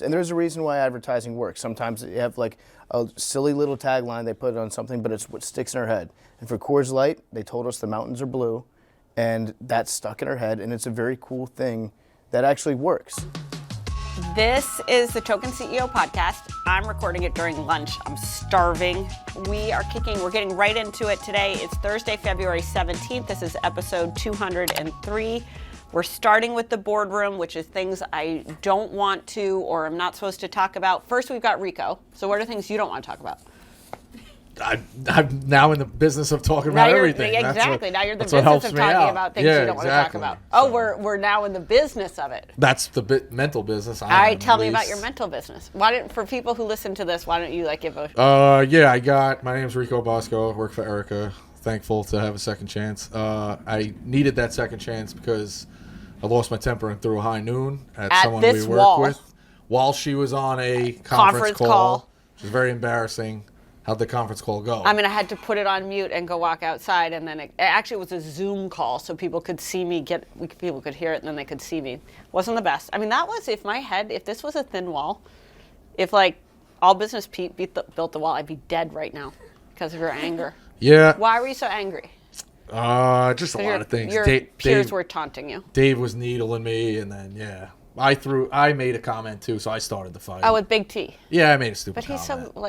And there's a reason why advertising works. Sometimes you have like a silly little tagline, they put it on something, but it's what sticks in our head. And for Coors Light, they told us the mountains are blue, and that's stuck in our head, and it's a very cool thing that actually works. This is the Token CEO podcast. I'm recording it during lunch. I'm starving. We're getting right into it today. It's Thursday, February 17th. This is episode 203. We're starting with the boardroom, which is things I don't want to or I'm not supposed to talk about. First, we've got Rico. So what are things you don't want to talk about? I'm now in the business of talking about everything. Exactly. Now you're in the business of talking about things you don't want to talk about. Oh, we're now in the business of it. That's the mental business. All right, tell me about your mental business. For people who listen to this, why don't you give a... my name's Rico Bosco. I work for Erika. Thankful to have a second chance. I needed that second chance because I lost my temper and threw a high noon at someone we work with while she was on a conference call. It was very embarrassing. How'd the conference call go? I had to put it on mute and go walk outside, and then it actually was a Zoom call, so people could see me people could hear it, and then they could see me. Wasn't the best. That was if this was a thin wall, if all business Pete built the wall, I'd be dead right now because of your anger. Yeah. Why were you so angry? Just a lot of things. Your peers were taunting you. Dave was needling me, and then I made a comment too, so I started the fight. Oh, with Big T. Yeah, I made a stupid comment. But he's comment. so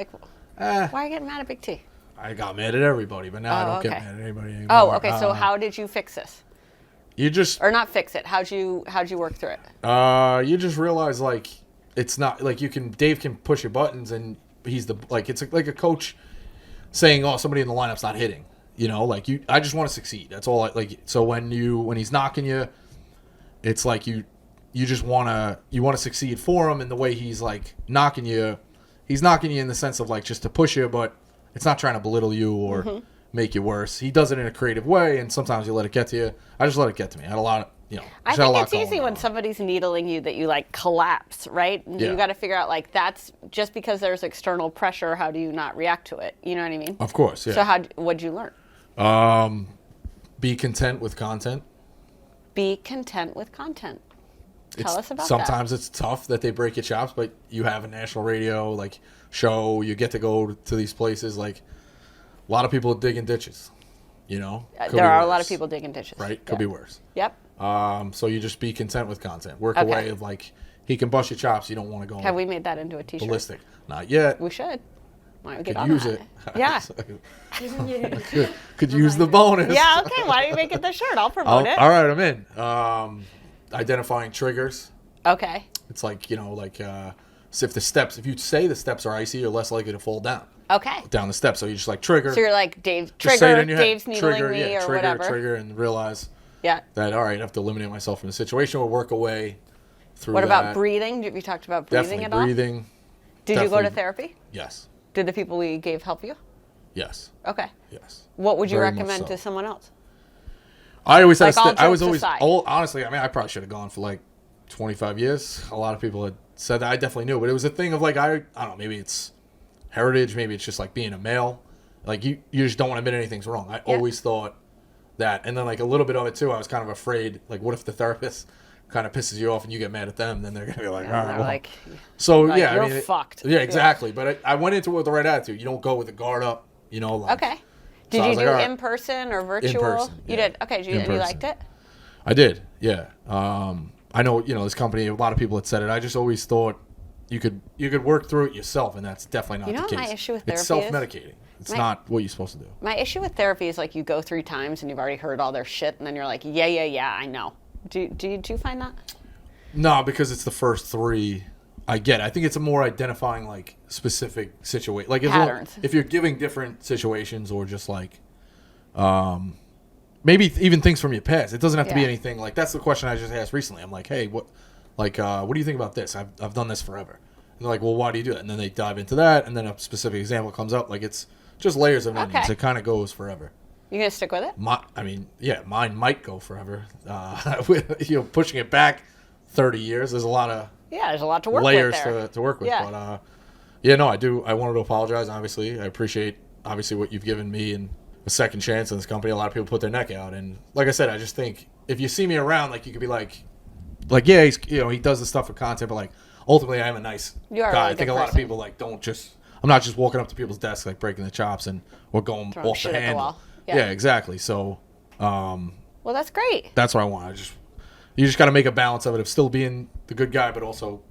why are you getting mad at Big T? I got mad at everybody, but now I don't get mad at anybody anymore. Oh, okay. So how did you fix this? Or not fix it. How'd you work through it? You just realize it's not Dave can push your buttons, and he's it's like a coach saying, "Oh, somebody in the lineup's not hitting." I just want to succeed. That's all. So when he's knocking you, it's like you just want to succeed for him, and the way he's knocking you. He's knocking you in the sense of just to push you, but it's not trying to belittle you or make you worse. He does it in a creative way, and sometimes you let it get to you. I just let it get to me. I had a lot of, I think it's easy when somebody's neadling you that you collapse, right? Yeah. You got to figure out that's just because there's external pressure. How do you not react to it? You know what I mean? Of course, yeah. So what'd you learn? Be content with content. Be content with content. Tell us about sometimes it's tough that they break your chops, but you have a national radio show. You get to go to these places. A lot of people are digging ditches. There are a lot of people digging ditches. Right? Could be worse. Yep. So you just be content with content. Work a way of he can bust your chops. You don't want to go. Have we made that into a T-shirt? Ballistic. Not yet. We should. Why don't we get could on use that? It. Yeah. could use the bonus. Yeah. Okay. Why don't you make it the shirt? I'll promote it. All right. I'm in. Identifying triggers. Okay. It's if you say the steps are icy, you're less likely to fall down. Okay. Down the steps. So you just trigger. So you're Dave, trigger, Dave's needling me or whatever. Trigger, and realize that, all right, I have to eliminate myself from the situation or work away through What about breathing? Have you talked about breathing at all? Definitely breathing. Did you go to therapy? Yes. Did the people we gave help you? Yes. Okay. Yes. What would you recommend to someone else? I always honestly, I probably should have gone for 25 years. A lot of people had said that. I definitely knew, but it was a thing of I don't know, maybe it's heritage, maybe it's just being a male. You just don't want to admit anything's wrong. I always thought that. And then a little bit of it too, I was kind of afraid, what if the therapist kind of pisses you off and you get mad at them, then they're going to be all right, well. You're fucked. Yeah, exactly. Yeah. But I went into it with the right attitude. You don't go with the guard up, Okay. Did you do in person or virtual? In person. You did? Okay. And you liked it? I did, yeah. I know, this company, a lot of people had said it. I just always thought you could work through it yourself, and that's definitely not the case. My issue with therapy it's self-medicating. It's not what you're supposed to do. My issue with therapy is you go 3 times and you've already heard all their shit, and then you're yeah, I know. Do you find that? No, because it's the first 3 I get. I think it's a more identifying specific situation. Patterns. If you're giving different situations or just maybe even things from your past. It doesn't have to be anything that's the question I just asked recently. I'm hey, what do you think about this? I've done this forever. And they're well, why do you do that? And then they dive into that, and then a specific example comes up. It's just layers of onions. It kind of goes forever. You gonna stick with it? Mine might go forever. Pushing it back 30 years. There's a lot of there's a lot to work layers with there. to work with. Yeah. But I do. I wanted to apologize. Obviously, I appreciate what you've given me and a second chance in this company. A lot of people put their neck out, and like I said, I just think if you see me around, you could be yeah, he's he does the stuff for content, but ultimately I am a nice You are a guy. really I think good a lot of person. people like don't just. I'm not just walking up to people's desks like breaking the chops or going Throwing off shit the at the handle. wall. Yeah. Yeah. Exactly. So Well, that's great. that's what I want. You just got to make a balance of it of still being the good guy, but also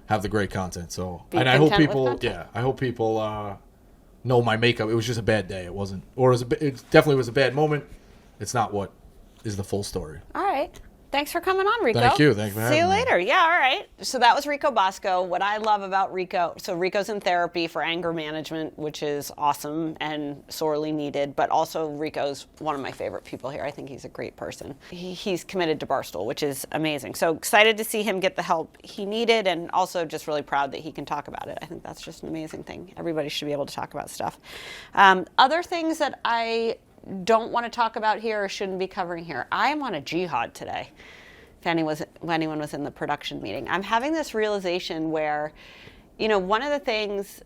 have the great content. So Be and I hope content with people, content. I hope people know my makeup. It was just a bad day. It wasn't, or it definitely was a bad moment. It's not what is the full story. All right. Thanks for coming on, Rico. Thank you. Thanks for See you having me. later. Yeah, all right. So that was Rico Bosco. What I love about Rico, so Rico's in therapy for anger management, which is awesome and sorely needed, but also Rico's one of my favorite people here. I think he's a great person. He's committed to Barstool, which is amazing. So excited to see him get the help he needed, and also just really proud that he can talk about it. I think that's just an amazing thing. Everybody should be able to talk about stuff. Other things that I don't want to talk about here or shouldn't be covering here. I am on a jihad today. If anyone was in the production meeting, I'm having this realization where, one of the things,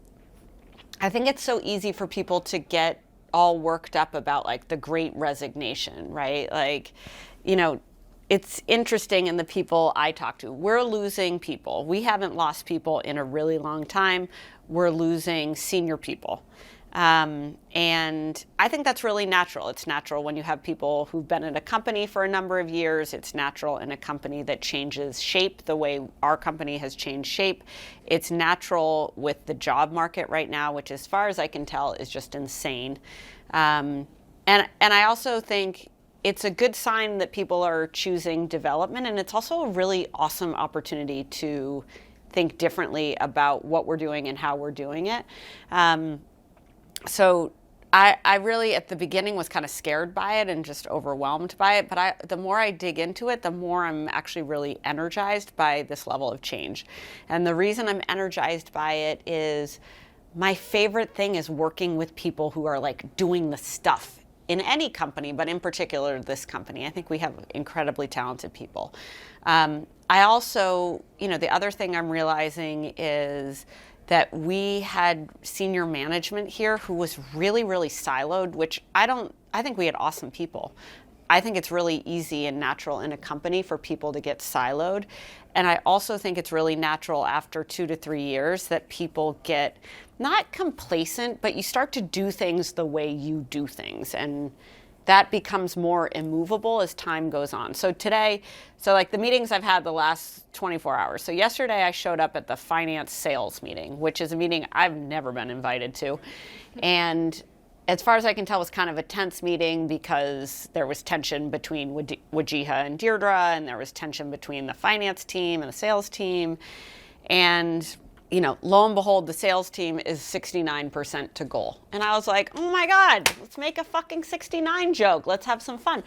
I think it's so easy for people to get all worked up about like the great resignation, right? Like, it's interesting in the people I talk to. We're losing people. We haven't lost people in a really long time. We're losing senior people. And I think that's really natural. It's natural when you have people who've been in a company for a number of years. It's natural in a company that changes shape the way our company has changed shape. It's natural with the job market right now, which as far as I can tell is just insane. And I also think it's a good sign that people are choosing development, and it's also a really awesome opportunity to think differently about what we're doing and how we're doing it. So I really, at the beginning, was kind of scared by it and just overwhelmed by it. But the more I dig into it, the more I'm actually really energized by this level of change. And the reason I'm energized by it is my favorite thing is working with people who are like doing the stuff in any company, but in particular this company. I think we have incredibly talented people. I also, the other thing I'm realizing is that we had senior management here who was really, really siloed, which I think we had awesome people. I think it's really easy and natural in a company for people to get siloed. And I also think it's really natural after 2 to 3 years that people get not complacent, but you start to do things the way you do things. And that becomes more immovable as time goes on. So today, like the meetings I've had the last 24 hours. So yesterday I showed up at the finance sales meeting, which is a meeting I've never been invited to. And as far as I can tell, it was kind of a tense meeting because there was tension between Wajiha and Deirdre, and there was tension between the finance team and the sales team. And lo and behold, the sales team is 69% to goal. And I was like, oh my God, let's make a fucking 69 joke. Let's have some fun.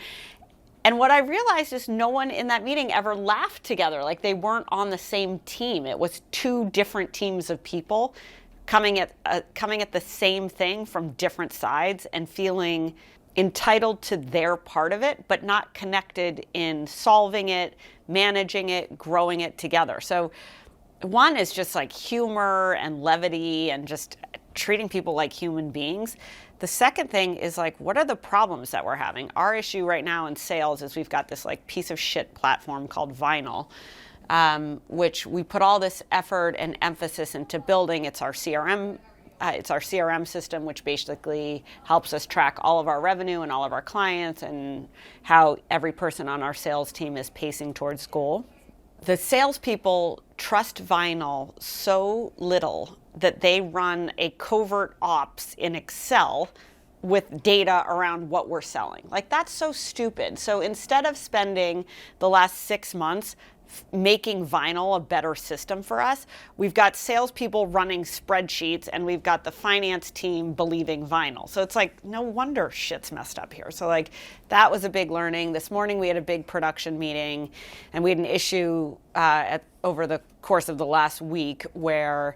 And what I realized is no one in that meeting ever laughed together. Like they weren't on the same team. It was 2 different teams of people coming at the same thing from different sides and feeling entitled to their part of it, but not connected in solving it, managing it, growing it together. So one is just like humor and levity and just treating people like human beings. The second thing is like, what are the problems that we're having? Our issue right now in sales is we've got this like piece of shit platform called Vinyl, which we put all this effort and emphasis into building. It's our CRM. It's our CRM system, which basically helps us track all of our revenue and all of our clients and how every person on our sales team is pacing towards goal. The salespeople trust Vinyl so little that they run a covert ops in Excel with data around what we're selling. Like, that's so stupid. So instead of spending the last 6 months making Vinyl a better system for us, we've got salespeople running spreadsheets and we've got the finance team believing Vinyl. So it's like, no wonder shit's messed up here. So like, that was a big learning. This morning we had a big production meeting and we had an issue over the course of the last week where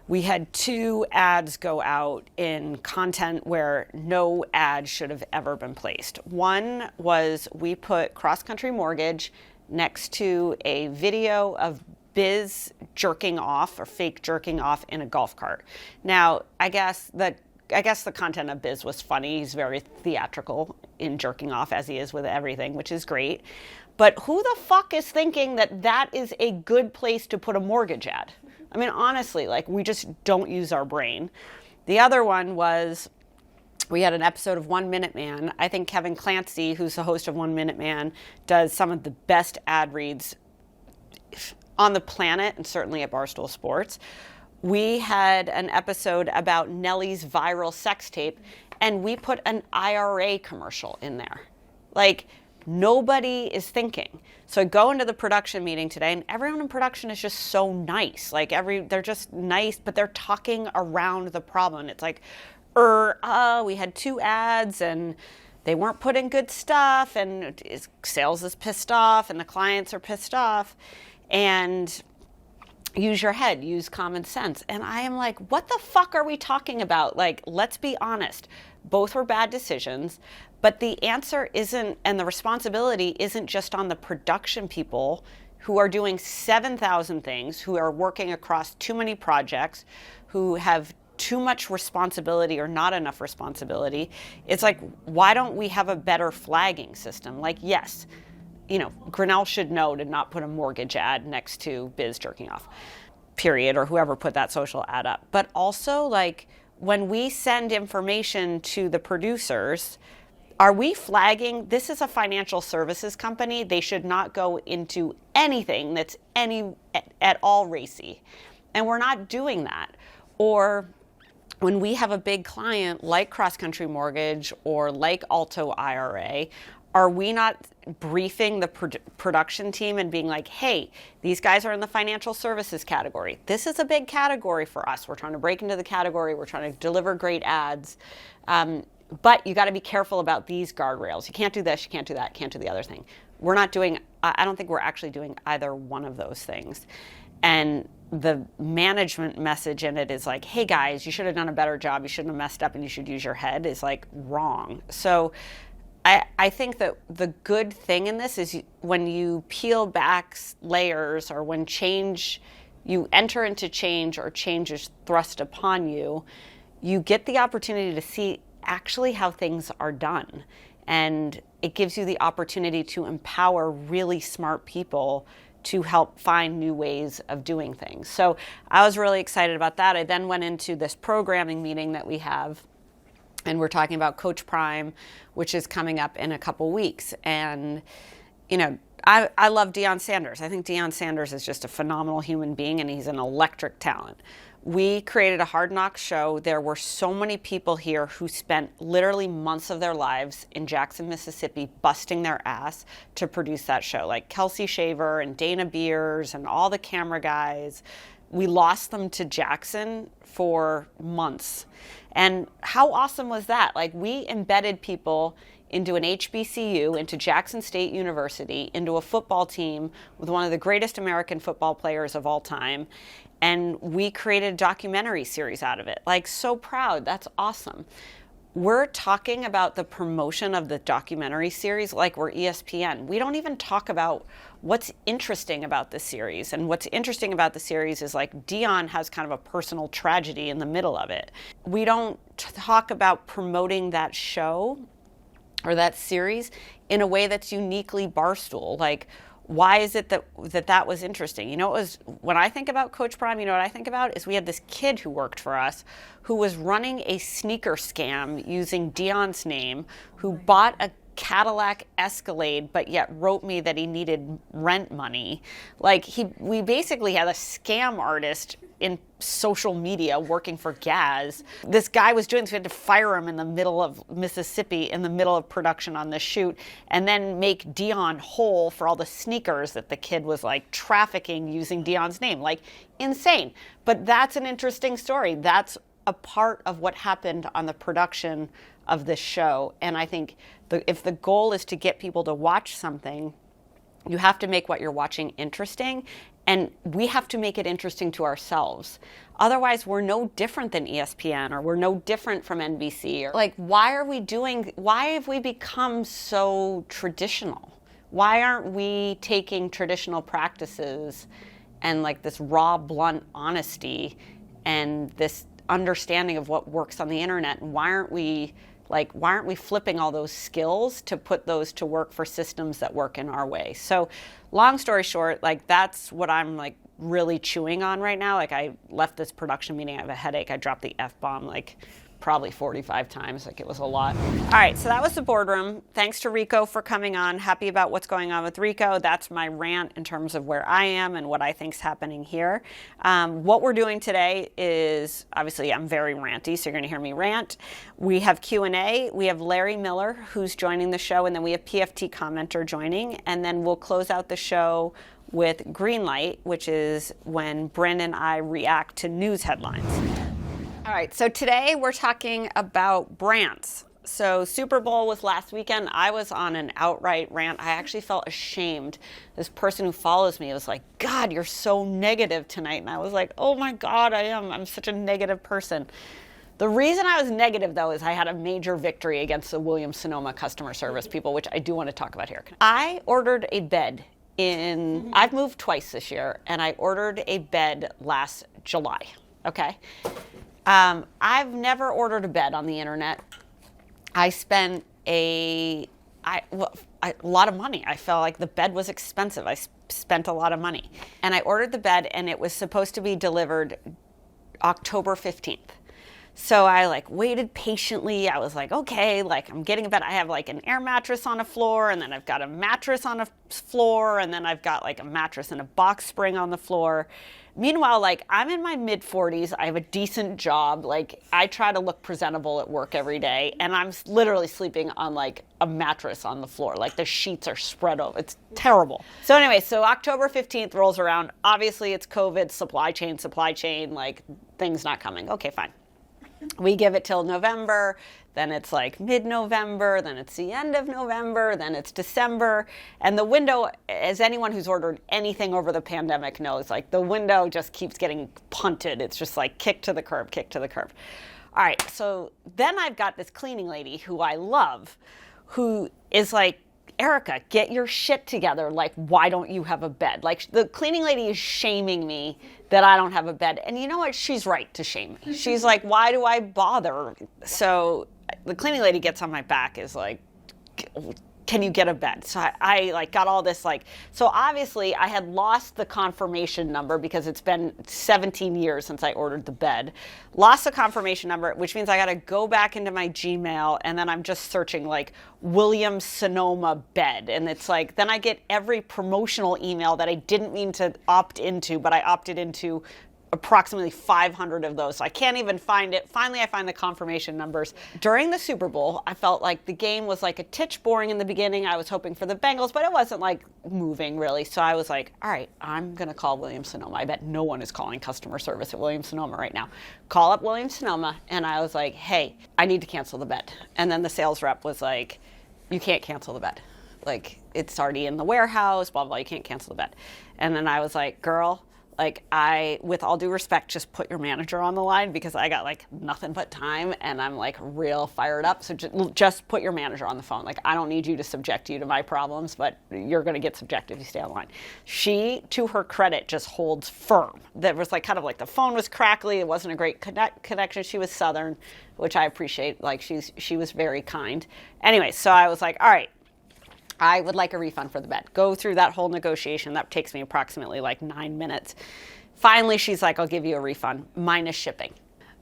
we had 2 ads go out in content where no ad should have ever been placed. One was we put Cross Country Mortgage next to a video of Biz jerking off or fake jerking off in a golf cart. Now, I guess that I guess the content of Biz was funny. He's very theatrical in jerking off, as he is with everything, which is great. But who the fuck is thinking that that is a good place to put a mortgage ad? I mean, honestly, like, we just don't use our brain. The other one was, we had an episode of 1 Minute Man. I think Kevin Clancy, who's the host of 1 Minute Man, does some of the best ad reads on the planet, and certainly at Barstool Sports. We had an episode about Nelly's viral sex tape, and we put an IRA commercial in there. Like, nobody is thinking. So I go into the production meeting today, and everyone in production is just so nice. Like, they're just nice, but they're talking around the problem. It's like, we had 2 ads, and they weren't putting good stuff, and sales is pissed off, and the clients are pissed off. And use your head, use common sense. And I am like, what the fuck are we talking about? Like, let's be honest. Both were bad decisions, but the answer isn't, and the responsibility isn't just on the production people who are doing 7,000 things, who are working across too many projects, who have too much responsibility or not enough responsibility. It's like, why don't we have a better flagging system? Like, yes, Grinnell should know to not put a mortgage ad next to Biz jerking off, period, or whoever put that social ad up. But also, like, when we send information to the producers, are we flagging, this is a financial services company, they should not go into anything that's at all racy. And we're not doing that. Or when we have a big client like Cross Country Mortgage or like Alto IRA, are we not briefing the production team and being like, hey, these guys are in the financial services category. This is a big category for us. We're trying to break into the category. We're trying to deliver great ads. But you got to be careful about these guardrails. You can't do this, you can't do that, can't do the other thing. I don't think we're actually doing either one of those things. And the management message in it is like, hey guys, you should have done a better job. You shouldn't have messed up and you should use your head, is like wrong. So I think that the good thing in this is when you peel back layers, or when you enter into change, or change is thrust upon you, you get the opportunity to see actually how things are done. And it gives you the opportunity to empower really smart people to help find new ways of doing things. So I was really excited about that. I then went into this programming meeting that we have, and we're talking about Coach Prime, which is coming up in a couple weeks. And, I love Deion Sanders. I think Deion Sanders is just a phenomenal human being, and he's an electric talent. We created a Hard Knocks show. There were so many people here who spent literally months of their lives in Jackson, Mississippi, busting their ass to produce that show. Like Kelsey Shaver and Dana Beers and all the camera guys. We lost them to Jackson for months. And how awesome was that? Like, we embedded people into an HBCU, into Jackson State University, into a football team with one of the greatest American football players of all time. And we created a documentary series out of it. Like, so proud. That's awesome. We're talking about the promotion of the documentary series like we're ESPN. We don't even talk about what's interesting about the series. And what's interesting about the series is, like, Deion has kind of a personal tragedy in the middle of it. We don't talk about promoting that show or that series in a way that's uniquely Barstool. Like, why is it that was interesting? When I think about Coach Prime, what I think about is we had this kid who worked for us who was running a sneaker scam using Deion's name, who bought a Cadillac Escalade, but yet wrote me that he needed rent money. Like, we basically had a scam artist in social media working for Gaz. This guy was doing this. We had to fire him in the middle of Mississippi, in the middle of production on this shoot, and then make Deion whole for all the sneakers that the kid was like trafficking using Deion's name. Like, insane. But that's an interesting story. That's a part of what happened on the production of this show. And I think if the goal is to get people to watch something, you have to make what you're watching interesting, and we have to make it interesting to ourselves. Otherwise, we're no different than ESPN, or we're no different from NBC. Or, like, why have we become so traditional? Why aren't we taking traditional practices and, like, this raw, blunt honesty and this understanding of what works on the internet, and why aren't we flipping all those skills to put those to work for systems that work in our way? So long story short, like that's what I'm like really chewing on right now. Like I left this production meeting, I have a headache. I dropped the F-bomb like probably 45 times. Like it was a lot. All right, so that was the boardroom. Thanks to Rico for coming on. Happy about what's going on with Rico. That's my rant in terms of where I am and what I think's happening here. What we're doing today is, obviously I'm very ranty, so you're gonna hear me rant. We have Q&A. We have Larry Miller, who's joining the show, and then we have PFT commenter joining, and then we'll close out the show with Greenlight, which is when Brandon and I react to news headlines. All right, so today we're talking about brands. So Super Bowl was last weekend. I was on an outright rant. I actually felt ashamed. This person who follows me was like, God, you're so negative tonight. And I was like, oh my God, I am. I'm such a negative person. The reason I was negative, though, is I had a major victory against the Williams-Sonoma customer service people, which I do want to talk about here. I ordered a bed I've moved twice this year, and I ordered a bed last July, okay? I've never ordered a bed on the internet. I spent a lot of money. I felt like the bed was expensive. I spent a lot of money. And I ordered the bed, and it was supposed to be delivered October 15th. So I like waited patiently. I was like, okay, like I'm getting a bed. I have like an air mattress on a floor, and then I've got a mattress on a floor, and then I've got like a mattress and a box spring on the floor. Meanwhile, like I'm in my mid 40s. I have a decent job. Like I try to look presentable at work every day, and I'm literally sleeping on like a mattress on the floor. Like the sheets are spread over. It's terrible. So anyway, so October 15th rolls around. Obviously it's COVID, supply chain, like things not coming. Okay, fine. We give it till November, then it's like mid-November, then it's the end of November, then it's December. And the window, as anyone who's ordered anything over the pandemic knows, like the window just keeps getting punted. It's just like kick to the curb. All right, so then I've got this cleaning lady who I love, who is like, Erika, get your shit together. Like, why don't you have a bed? Like, the cleaning lady is shaming me that I don't have a bed. And you know what? She's right to shame me. She's like, why do I bother? So the cleaning lady gets on my back, is like, can you get a bed? So I like got all this like, so obviously I had lost the confirmation number because it's been 17 years since I ordered the bed. Lost the confirmation number, which means I got to go back into my Gmail, and then I'm just searching like Williams-Sonoma bed. And it's like, then I get every promotional email that I didn't mean to opt into, but I opted into approximately 500 of those. So I can't even find it. Finally, I find the confirmation numbers. During the Super Bowl, I felt like the game was like a titch boring in the beginning. I was hoping for the Bengals, but it wasn't like moving really. So I was like, all right, I'm going to call Williams-Sonoma. I bet no one is calling customer service at Williams-Sonoma right now. Call up Williams-Sonoma, and I was like, hey, I need to cancel the bed. And then the sales rep was like, you can't cancel the bed. Like, it's already in the warehouse, blah, blah, you can't cancel the bed. And then I was like, girl, like with all due respect, just put your manager on the line, because I got like nothing but time and I'm like real fired up. So just put your manager on the phone. Like, I don't need you to subject you to my problems, but you're going to get subjected if you stay on the line. She, to her credit, just holds firm. That was like kind of like the phone was crackly. It wasn't a great connection. She was Southern, which I appreciate. Like she was very kind. Anyway, so I was like, all right, I would like a refund for the bed. Go through that whole negotiation. That takes me approximately like 9 minutes. Finally, she's like, I'll give you a refund minus shipping.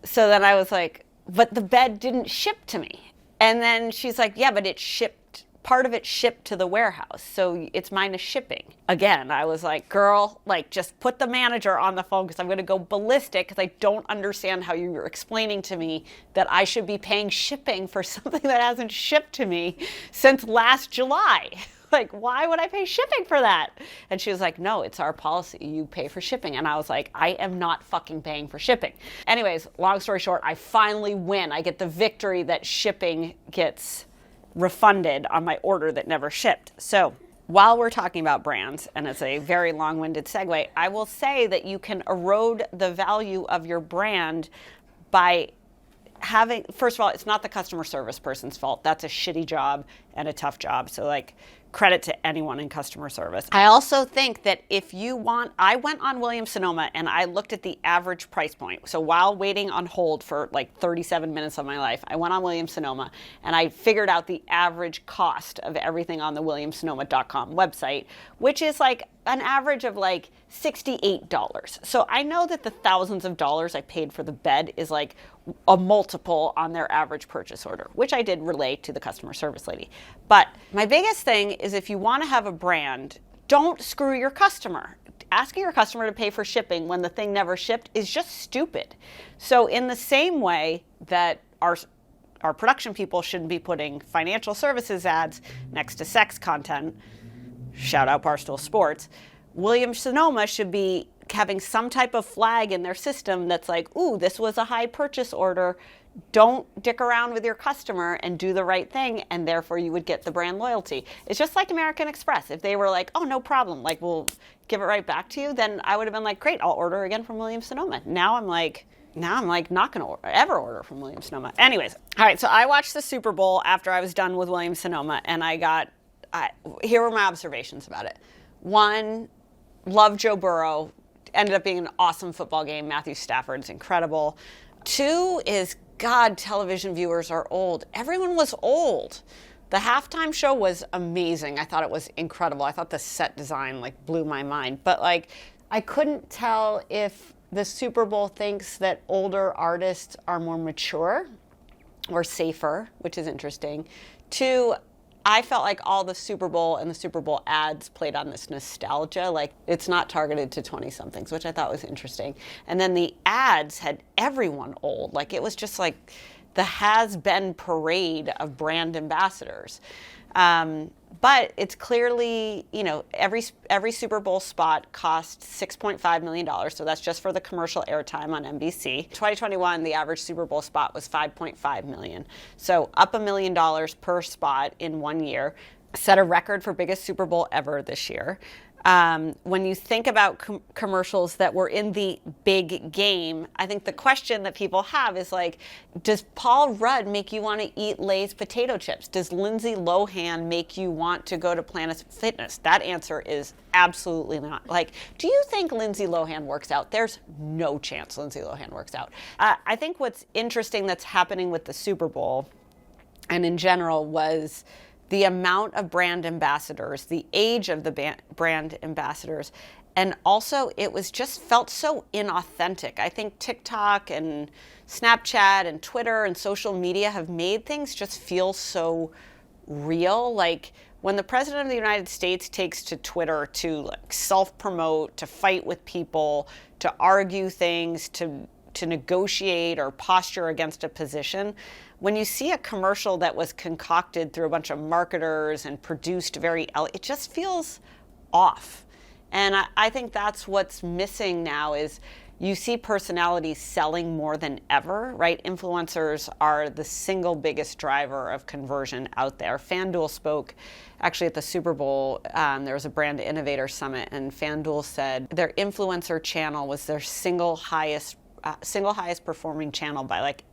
So then I was like, but the bed didn't ship to me. And then she's like, yeah, but it shipped, part of it shipped to the warehouse. So it's minus shipping. Again, I was like, girl, like just put the manager on the phone, because I'm going to go ballistic, because I don't understand how you're explaining to me that I should be paying shipping for something that hasn't shipped to me since last July. Like, why would I pay shipping for that? And she was like, no, it's our policy. You pay for shipping. And I was like, I am not fucking paying for shipping. Anyways, long story short, I finally win. I get the victory that shipping gets refunded on my order that never shipped. So while we're talking about brands, and it's a very long-winded segue, I will say that you can erode the value of your brand by having, first of all, it's not the customer service person's fault. That's a shitty job and a tough job. So like, credit to anyone in customer service. I also think that if you want, I went on Williams-Sonoma and I looked at the average price point. So while waiting on hold for like 37 minutes of my life, I went on Williams-Sonoma and I figured out the average cost of everything on the williamssonoma.com website, which is like an average of like $68. So I know that the thousands of dollars I paid for the bed is like a multiple on their average purchase order, which I did relay to the customer service lady. But my biggest thing is if you want to have a brand, don't screw your customer. Asking your customer to pay for shipping when the thing never shipped is just stupid. So in the same way that our production people shouldn't be putting financial services ads next to sex content, shout out Barstool Sports, Williams-Sonoma should be having some type of flag in their system that's like, ooh, this was a high purchase order. Don't dick around with your customer and do the right thing, and therefore you would get the brand loyalty. It's just like American Express. If they were like, oh, no problem, like we'll give it right back to you, then I would have been like, great, I'll order again from Williams-Sonoma. Now I'm like not going to ever order from Williams-Sonoma. Anyways, all right, so I watched the Super Bowl after I was done with Williams-Sonoma, and here were my observations about it. One, love Joe Burrow. Ended up being an awesome football game. Matthew Stafford's incredible. Two is, God, television viewers are old. Everyone was old. The halftime show was amazing. I thought it was incredible. I thought the set design like blew my mind. But like, I couldn't tell if the Super Bowl thinks that older artists are more mature or safer, which is interesting. Two, I felt like all the Super Bowl and the Super Bowl ads played on this nostalgia. Like, it's not targeted to 20-somethings, which I thought was interesting. And then the ads had everyone old. Like, it was just like the has-been parade of brand ambassadors. But it's clearly, you know, every Super Bowl spot cost $6.5 million. So that's just for the commercial airtime on NBC. 2021, the average Super Bowl spot was $5.5 million. So up $1 million per spot in 1 year. Set a record for biggest Super Bowl ever this year. When you think about commercials that were in the big game, I think the question that people have is like, does Paul Rudd make you want to eat Lay's potato chips? Does Lindsay Lohan make you want to go to Planet Fitness? That answer is absolutely not. Like, do you think Lindsay Lohan works out? There's no chance Lindsay Lohan works out. I think what's interesting that's happening with the Super Bowl and in general was the amount of brand ambassadors, the age of the brand ambassadors, and also it was just felt so inauthentic. I think TikTok and Snapchat and Twitter and social media have made things just feel so real. Like when the President of the United States takes to Twitter to like self-promote, to fight with people, to argue things, to negotiate or posture against a position, when you see a commercial that was concocted through a bunch of marketers and produced it just feels off. And I think that's what's missing now is you see personalities selling more than ever, right? Influencers are the single biggest driver of conversion out there. FanDuel spoke actually at the Super Bowl. There was a brand innovator summit, and FanDuel said their influencer channel was their single highest performing channel by like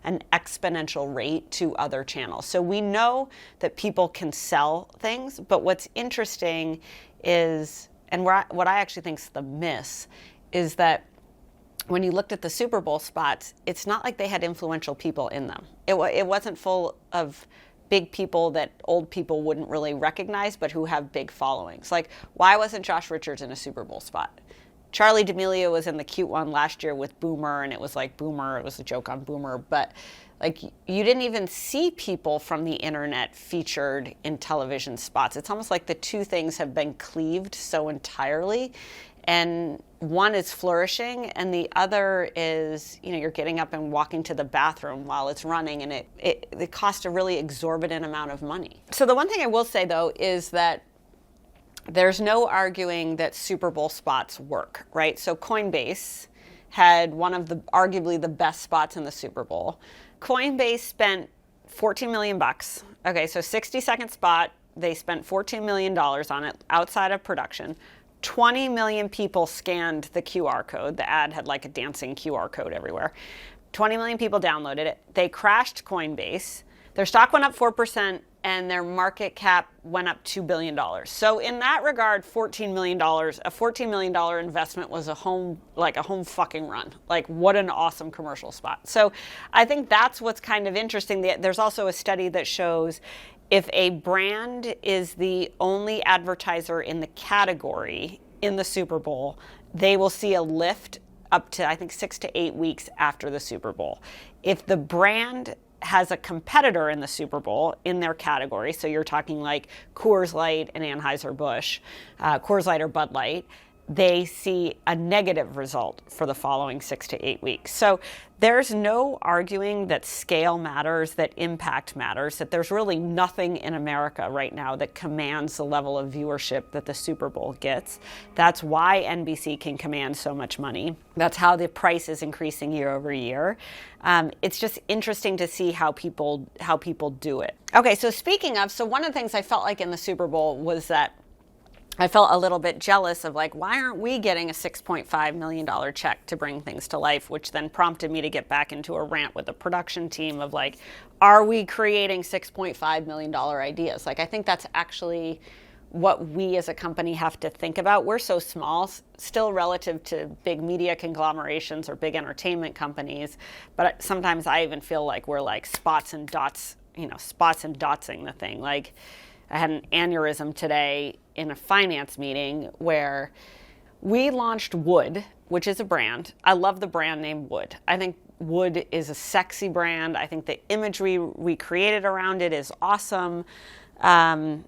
an exponential rate to other channels. So we know that people can sell things, but what's interesting is, and what I actually think is the miss, is that when you looked at the Super Bowl spots, it's not like they had influential people in them. It wasn't full of big people that old people wouldn't really recognize, but who have big followings. Like, why wasn't Josh Richards in a Super Bowl spot? Charlie D'Amelio was in the cute one last year with Boomer, and it was like Boomer, it was a joke on Boomer, but like you didn't even see people from the internet featured in television spots. It's almost like the two things have been cleaved so entirely, and one is flourishing and the other is, you know, you're getting up and walking to the bathroom while it's running, and it costs a really exorbitant amount of money. So the one thing I will say though is that there's no arguing that Super Bowl spots work, right? So Coinbase had one of arguably the best spots in the Super Bowl. Coinbase spent $14 million. Okay, so 60-second spot, they spent $14 million on it outside of production. 20 million people scanned the QR code. The ad had like a dancing QR code everywhere. 20 million people downloaded it. They crashed Coinbase. Their stock went up 4% and their market cap went up $2 billion. So in that regard, $14 million, a $14 million investment was a home fucking run. Like, what an awesome commercial spot. So I think that's what's kind of interesting. There's also a study that shows if a brand is the only advertiser in the category in the Super Bowl, they will see a lift up to, I think, 6 to 8 weeks after the Super Bowl. If the brand has a competitor in the Super Bowl in their category, so you're talking like Coors Light and Anheuser-Busch, Coors Light or Bud Light, they see a negative result for the following 6 to 8 weeks. So there's no arguing that scale matters, that impact matters, that there's really nothing in America right now that commands the level of viewership that the Super Bowl gets. That's why NBC can command so much money. That's how the price is increasing year over year. It's just interesting to see how people do it. Okay, so speaking of, so one of the things I felt like in the Super Bowl was that I felt a little bit jealous of like, why aren't we getting a $6.5 million check to bring things to life, which then prompted me to get back into a rant with the production team of like, are we creating $6.5 million ideas? Like, I think that's actually what we as a company have to think about. We're so small still relative to big media conglomerations or big entertainment companies, but sometimes I even feel like we're like spots and dotsing the thing. Like, I had an aneurysm today in a finance meeting where we launched Wood, which is a brand. I love the brand name Wood. I think Wood is a sexy brand. I think the imagery we created around it is awesome. I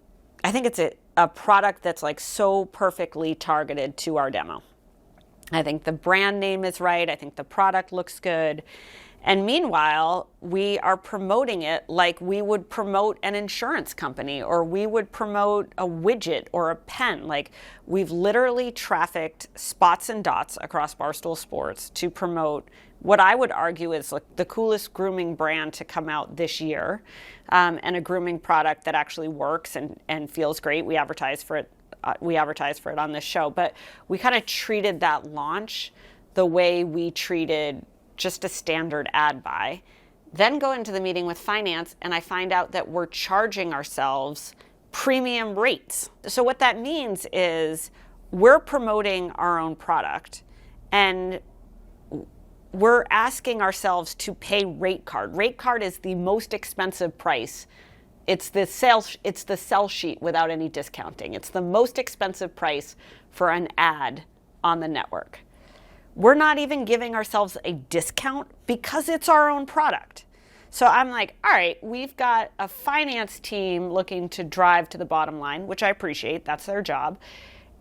think it's a product that's like so perfectly targeted to our demo. I think the brand name is right. I think the product looks good. And meanwhile, we are promoting it like we would promote an insurance company or we would promote a widget or a pen. Like, we've literally trafficked spots and dots across Barstool Sports to promote what I would argue is like the coolest grooming brand to come out this year, and a grooming product that actually works and feels great. We advertise for it. On this show, but we kind of treated that launch the way we treated just a standard ad buy. Then go into the meeting with finance and I find out that we're charging ourselves premium rates. So what that means is we're promoting our own product and we're asking ourselves to pay rate card. Rate card is the most expensive price. It's the sell sheet without any discounting. It's the most expensive price for an ad on the network. We're not even giving ourselves a discount because it's our own product. So I'm like, all right, we've got a finance team looking to drive to the bottom line, which I appreciate. That's their job.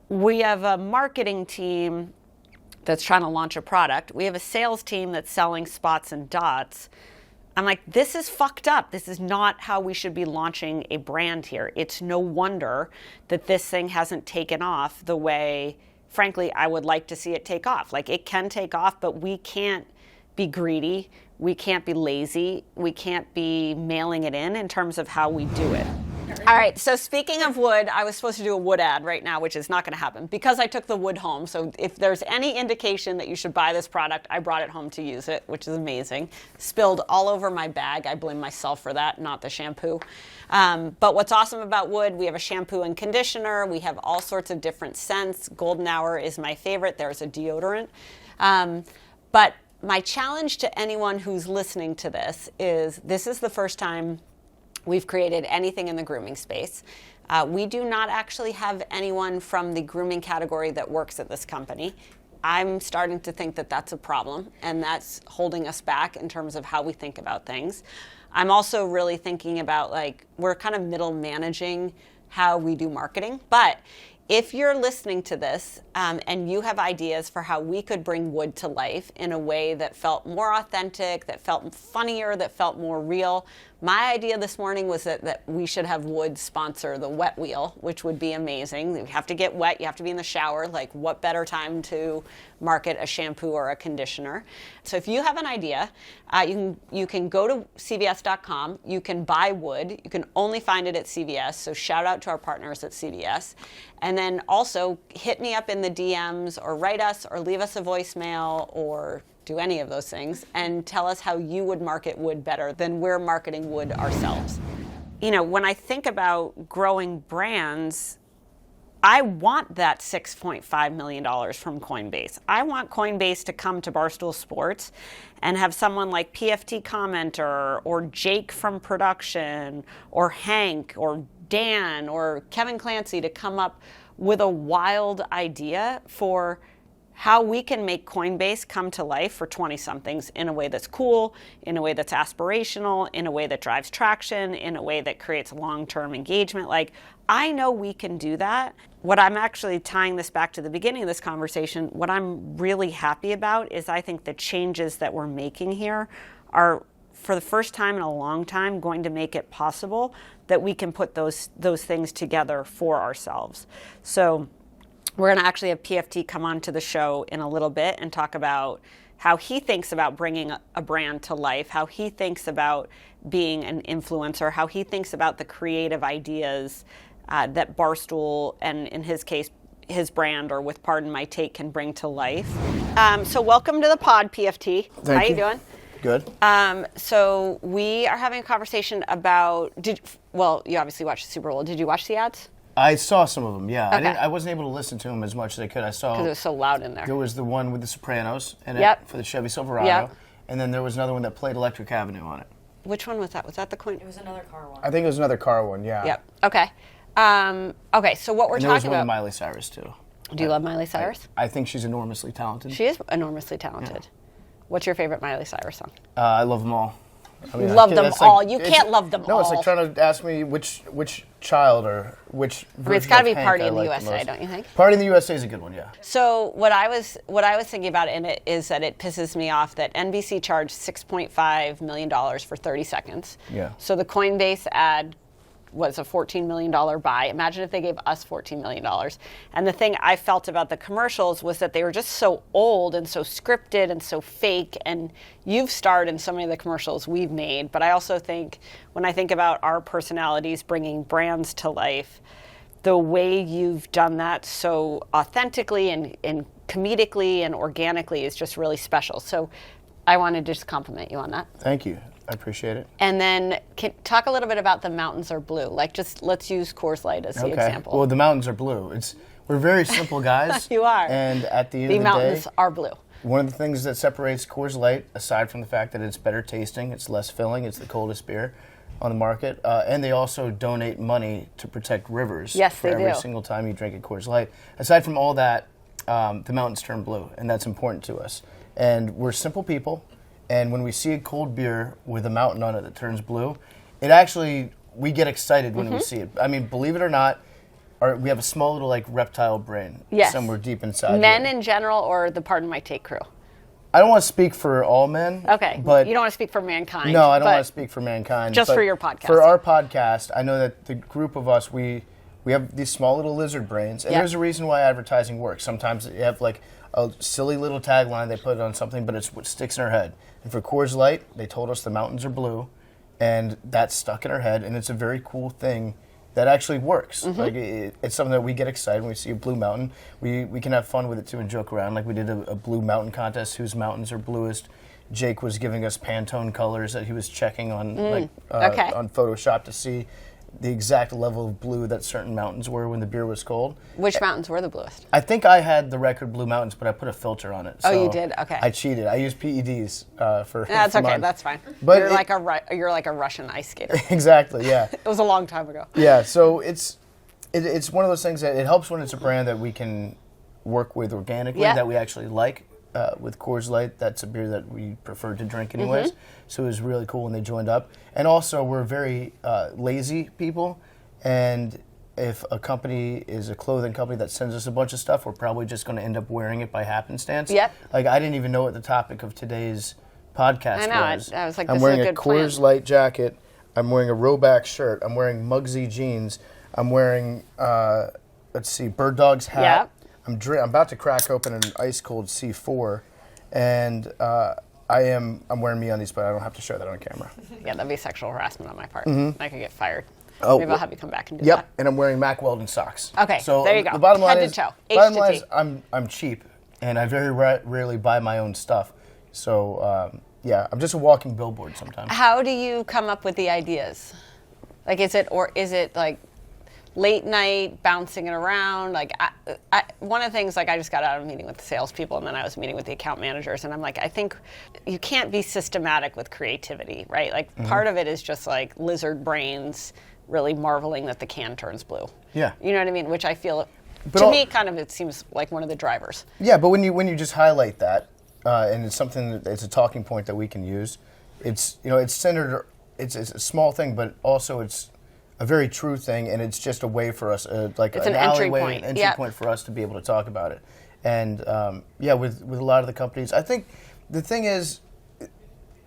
We have a marketing team that's trying to launch a product. We have a sales team that's selling spots and dots. I'm like, this is fucked up. This is not how we should be launching a brand here. It's no wonder that this thing hasn't taken off the way, frankly, I would like to see it take off. Like, it can take off, but we can't be greedy. We can't be lazy. We can't be mailing it in terms of how we do it. All right, so speaking of Wood, I was supposed to do a Wood ad right now, which is not going to happen because I took the Wood home. So if there's any indication that you should buy this product, I brought it home to use it, which is amazing. Spilled all over my bag. I blame myself for that, not the shampoo. But what's awesome about Wood, we have a shampoo and conditioner. We have all sorts of different scents. Golden Hour is my favorite. There's a deodorant. But my challenge to anyone who's listening to this is the first time we've created anything in the grooming space. We do not actually have anyone from the grooming category that works at this company. I'm starting to think that that's a problem, and that's holding us back in terms of how we think about things. I'm also really thinking about, like, we're kind of middle managing how we do marketing. But if you're listening to this and you have ideas for how we could bring Wood to life in a way that felt more authentic, that felt funnier, that felt more real, my idea this morning was that we should have Wood sponsor the wet wheel, which would be amazing. You have to get wet. You have to be in the shower. Like, what better time to market a shampoo or a conditioner? So if you have an idea, you can go to CVS.com. You can buy Wood. You can only find it at CVS. So shout out to our partners at CVS. And then also hit me up in the DMs or write us or leave us a voicemail or do any of those things and tell us how you would market Wood better than we're marketing Wood ourselves. when I think about growing brands, I want that $6.5 million from Coinbase. I want Coinbase to come to Barstool Sports and have someone like PFT Commenter or Jake from production or Hank or Dan or Kevin Clancy to come up with a wild idea for how we can make Coinbase come to life for 20-somethings in a way that's cool, in a way that's aspirational, in a way that drives traction, in a way that creates long-term engagement. Like, I know we can do that. What I'm actually tying this back to the beginning of this conversation, what I'm really happy about is I think the changes that we're making here are, for the first time in a long time, going to make it possible that we can put those things together for ourselves. So we're going to actually have PFT come on to the show in a little bit and talk about how he thinks about bringing a brand to life, how he thinks about being an influencer, how he thinks about the creative ideas that Barstool, and in his case, his brand, or with Pardon My Take, can bring to life. So welcome to the pod, PFT. Thank How you. you doing? Good. So we are having a conversation about, you obviously watched the Super Bowl. Did you watch the ads? I saw some of them, yeah. Okay. I wasn't able to listen to them as much as I could. I saw Because it was so loud in there. there was the one with the Sopranos in it Yep. for the Chevy Silverado, Yep. and then there was another one that played Electric Avenue on it. Which one was that? Was that the coin? It was another car one. I think it was another car one, yeah. Yep. Okay. Okay, so what we're And there was talking one about. with Miley Cyrus too. Do you love Miley Cyrus? I think she's enormously talented. She is enormously talented. What's your favorite Miley Cyrus song? I love them all. I mean, Love them that's all. You can't love them no, all. it's like trying to ask me which child or which. I mean, it's got to be Party Party in the USA, don't you think? Party in the USA is a good one, yeah. So what I was thinking about in it is that it pisses me off that NBC charged $6.5 million for 30 seconds. Yeah. So the Coinbase ad was a $14 million buy. Imagine if they gave us $14 million. And the thing I felt about the commercials was that they were just so old and so scripted and so fake. And you've starred in so many of the commercials we've made. But I also think, when I think about our personalities bringing brands to life, the way you've done that so authentically and comedically and organically is just really special. So I wanted to just compliment you on that. Thank you. I appreciate it. And then talk a little bit about the mountains are blue. Like, just let's use Coors Light as the example. Well, the mountains are blue. We're very simple guys. You are. And at the end The of the mountains day, are blue. one of the things that separates Coors Light, aside from the fact that it's better tasting, it's less filling, it's the coldest beer on the market, and they also donate money to protect rivers. Yes, for they every do. single time you drink a Coors Light. Aside from all that, the mountains turn blue, and that's important to us. And we're simple people. And when we see a cold beer with a mountain on it that turns blue, we get excited when we see it. I mean, believe it or not, we have a small little reptile brain somewhere deep inside. Men here. in general, or the Pardon My Take crew? I don't want to speak for all men. Okay, but you don't want to speak for mankind. No, I don't but want to speak for mankind. just but for your podcast. For our podcast, I know that the group of us, we have these small little lizard brains, and Yep. there's a reason why advertising works. Sometimes you have a silly little tagline, they put it on something, but it's what sticks in our head. And for Coors Light, they told us the mountains are blue, and that's stuck in our head, and it's a very cool thing that actually works. Mm-hmm. It's something that we get excited when we see a blue mountain. We can have fun with it too and joke around. Like we did a blue mountain contest, whose mountains are bluest. Jake was giving us Pantone colors that he was checking on on Photoshop to see the exact level of blue that certain mountains were when the beer was cold. Which mountains were the bluest? I think I had the record Blue Mountains, but I put a filter on it. Oh, so you did? Okay. I cheated. I used PEDs for. That's for okay. mine. That's fine. But you're like a Russian ice skater. Exactly. Yeah. It was a long time ago. Yeah. So it's one of those things that it helps when it's a brand that we can work with organically, Yeah. that we actually like. With Coors Light, that's a beer that we prefer to drink anyways. So it was really cool when they joined up. And also, we're very lazy people. And if a company is a clothing company that sends us a bunch of stuff, we're probably just going to end up wearing it by happenstance. Yep. Like, I didn't even know what the topic of today's podcast I know. was. I was like, I'm this is wearing a a good plan. Coors Light jacket. I'm wearing a Rowback shirt. I'm wearing Muggsy jeans. I'm wearing, Bird Dog's hat. Yep. I'm about to crack open an ice cold C4, and I'm wearing MeUndies, but I don't have to show that on camera. Yeah, that'd be sexual harassment on my part. I could get fired. Oh, Maybe I'll have you come back and do Yep, that. and I'm wearing Mack Weldon socks. Okay, so there you go. The bottom line Head to is, toe, H bottom to line T. is I'm cheap, and I very rarely buy my own stuff. So I'm just a walking billboard sometimes. How do you come up with the ideas? Like, is it like late night bouncing it around? Like, one of the things, like, I just got out of a meeting with the salespeople, and then I was meeting with the account managers, and I'm like, I think you can't be systematic with creativity, right? Like, part of it is just like lizard brains really marveling that the can turns blue. Yeah. You know what I mean? Which I feel, But to me, kind of, it seems like one of the drivers. Yeah, but when you just highlight that, and it's something it's a talking point that we can use. It's it's centered. It's a small thing, but also it's a very true thing, and it's just a way for us, like it's an entry alleyway, point. entry point for us to be able to talk about it. And with a lot of the companies, I think the thing is,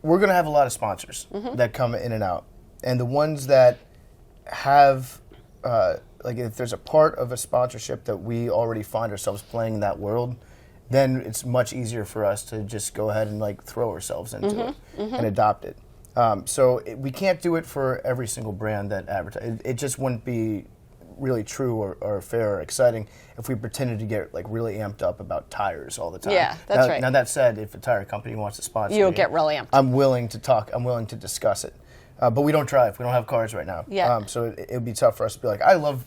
we're going to have a lot of sponsors that come in and out, and the ones that have like if there's a part of a sponsorship that we already find ourselves playing in that world, then it's much easier for us to just go ahead and like throw ourselves into it and adopt it. We can't do it for every single brand that advertises. It just wouldn't be really true or fair or exciting if we pretended to get like really amped up about tires all the time. Yeah, that's right. Now that said, if a tire company wants to sponsor You'll me, get really amped. I'm willing to talk. I'm willing to discuss it. But we don't drive. We don't have cars right now. Yeah. So it would be tough for us to be like, I love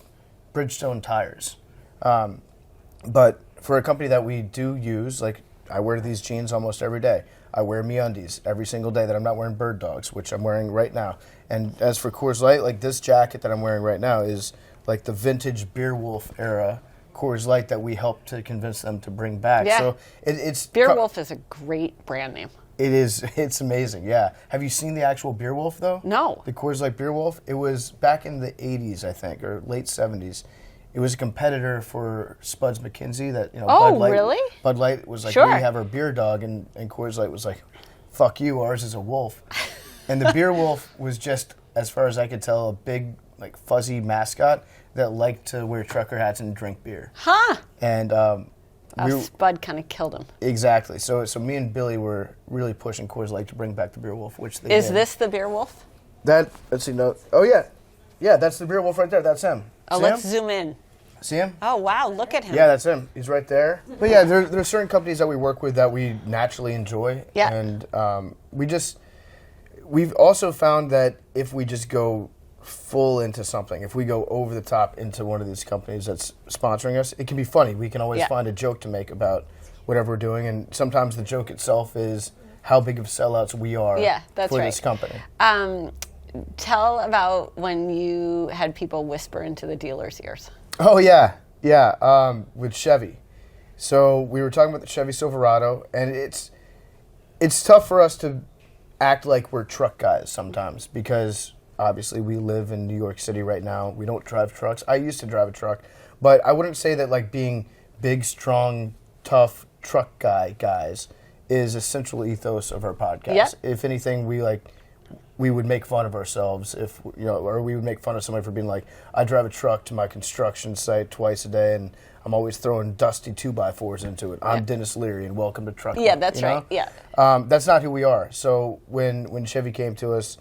Bridgestone tires. But for a company that we do use, like I wear these jeans almost every day. I wear MeUndies every single day that I'm not wearing Bird Dogs, which I'm wearing right now. And as for Coors Light, like this jacket that I'm wearing right now is like the vintage Beer Wolf era Coors Light that we helped to convince them to bring back. Yeah. So it's Beer Wolf is a great brand name. It is. It's amazing. Yeah. Have you seen the actual Beer Wolf though? No. The Coors Light Beer Wolf. It was back in the '80s, I think, or late '70s. It was a competitor for Spuds McKinsey. That Oh, Bud Light, really? Bud Light was like, Sure. we have our beer dog, and Coors Light was like, fuck you, ours is a wolf. And the Beer Wolf was just, as far as I could tell, a big, like fuzzy mascot that liked to wear trucker hats and drink beer. Huh. And Spud kind of killed him. exactly. So me and Billy were really pushing Coors Light to bring back the Beer Wolf, which they Is did. this the Beer Wolf? Let's see, no. Oh, yeah. Yeah, that's the Beer Wolf right there. That's him. Oh, See let's him? zoom in. See him? Oh, wow, look at him. Yeah, that's him. He's right there. But yeah, there are certain companies that we work with that we naturally enjoy. Yeah. And we've also found that if we just go full into something, if we go over the top into one of these companies that's sponsoring us, it can be funny. We can always find a joke to make about whatever we're doing. And sometimes the joke itself is how big of sellouts we are for this company. Tell about when you had people whisper into the dealer's ears. Oh, yeah. With Chevy. So we were talking about the Chevy Silverado, and it's tough for us to act like we're truck guys sometimes because obviously we live in New York City right now. We don't drive trucks. I used to drive a truck, but I wouldn't say that like being big, strong, tough truck guys is a central ethos of our podcast. Yeah. If anything, we would make fun of ourselves or we would make fun of somebody for being like, I drive a truck to my construction site twice a day and I'm always throwing dusty 2x4s into it. I'm Dennis Leary and welcome to Truck. Yeah, that's right. Yeah. That's not who we are. So when Chevy came to us,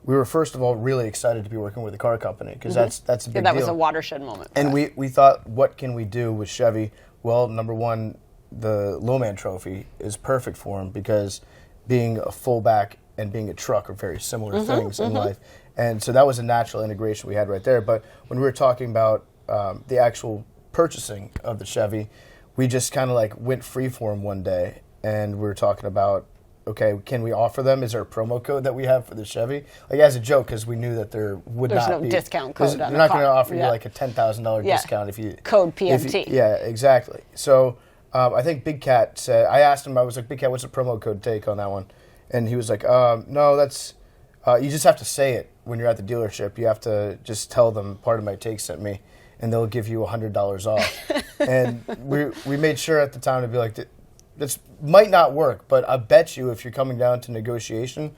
we were first of all really excited to be working with a car company because that's a big deal. That was a watershed moment. And we thought, what can we do with Chevy? Well, number one, the Lowman Trophy is perfect for him because being a fullback and being a truck are very similar things in life. And so that was a natural integration we had right there. But when we were talking about the actual purchasing of the Chevy, we just kind of like went freeform one day and we were talking about, okay, can we offer them? Is there a promo code that we have for the Chevy? Like as a joke, because we knew that there would There's not no be. discount code on They're a not going to car. offer you Yeah. like a $10,000 discount if you. Code if you- PMT. yeah, exactly. So I think Big Cat said, I asked him, I was like, Big Cat, what's the promo code take on that one? And he was like, no, that's, you just have to say it when you're at the dealership. You have to just tell them Part of My Take sent me, and they'll give you $100 off. And we made sure at the time to be like, this might not work, but I bet you if you're coming down to negotiation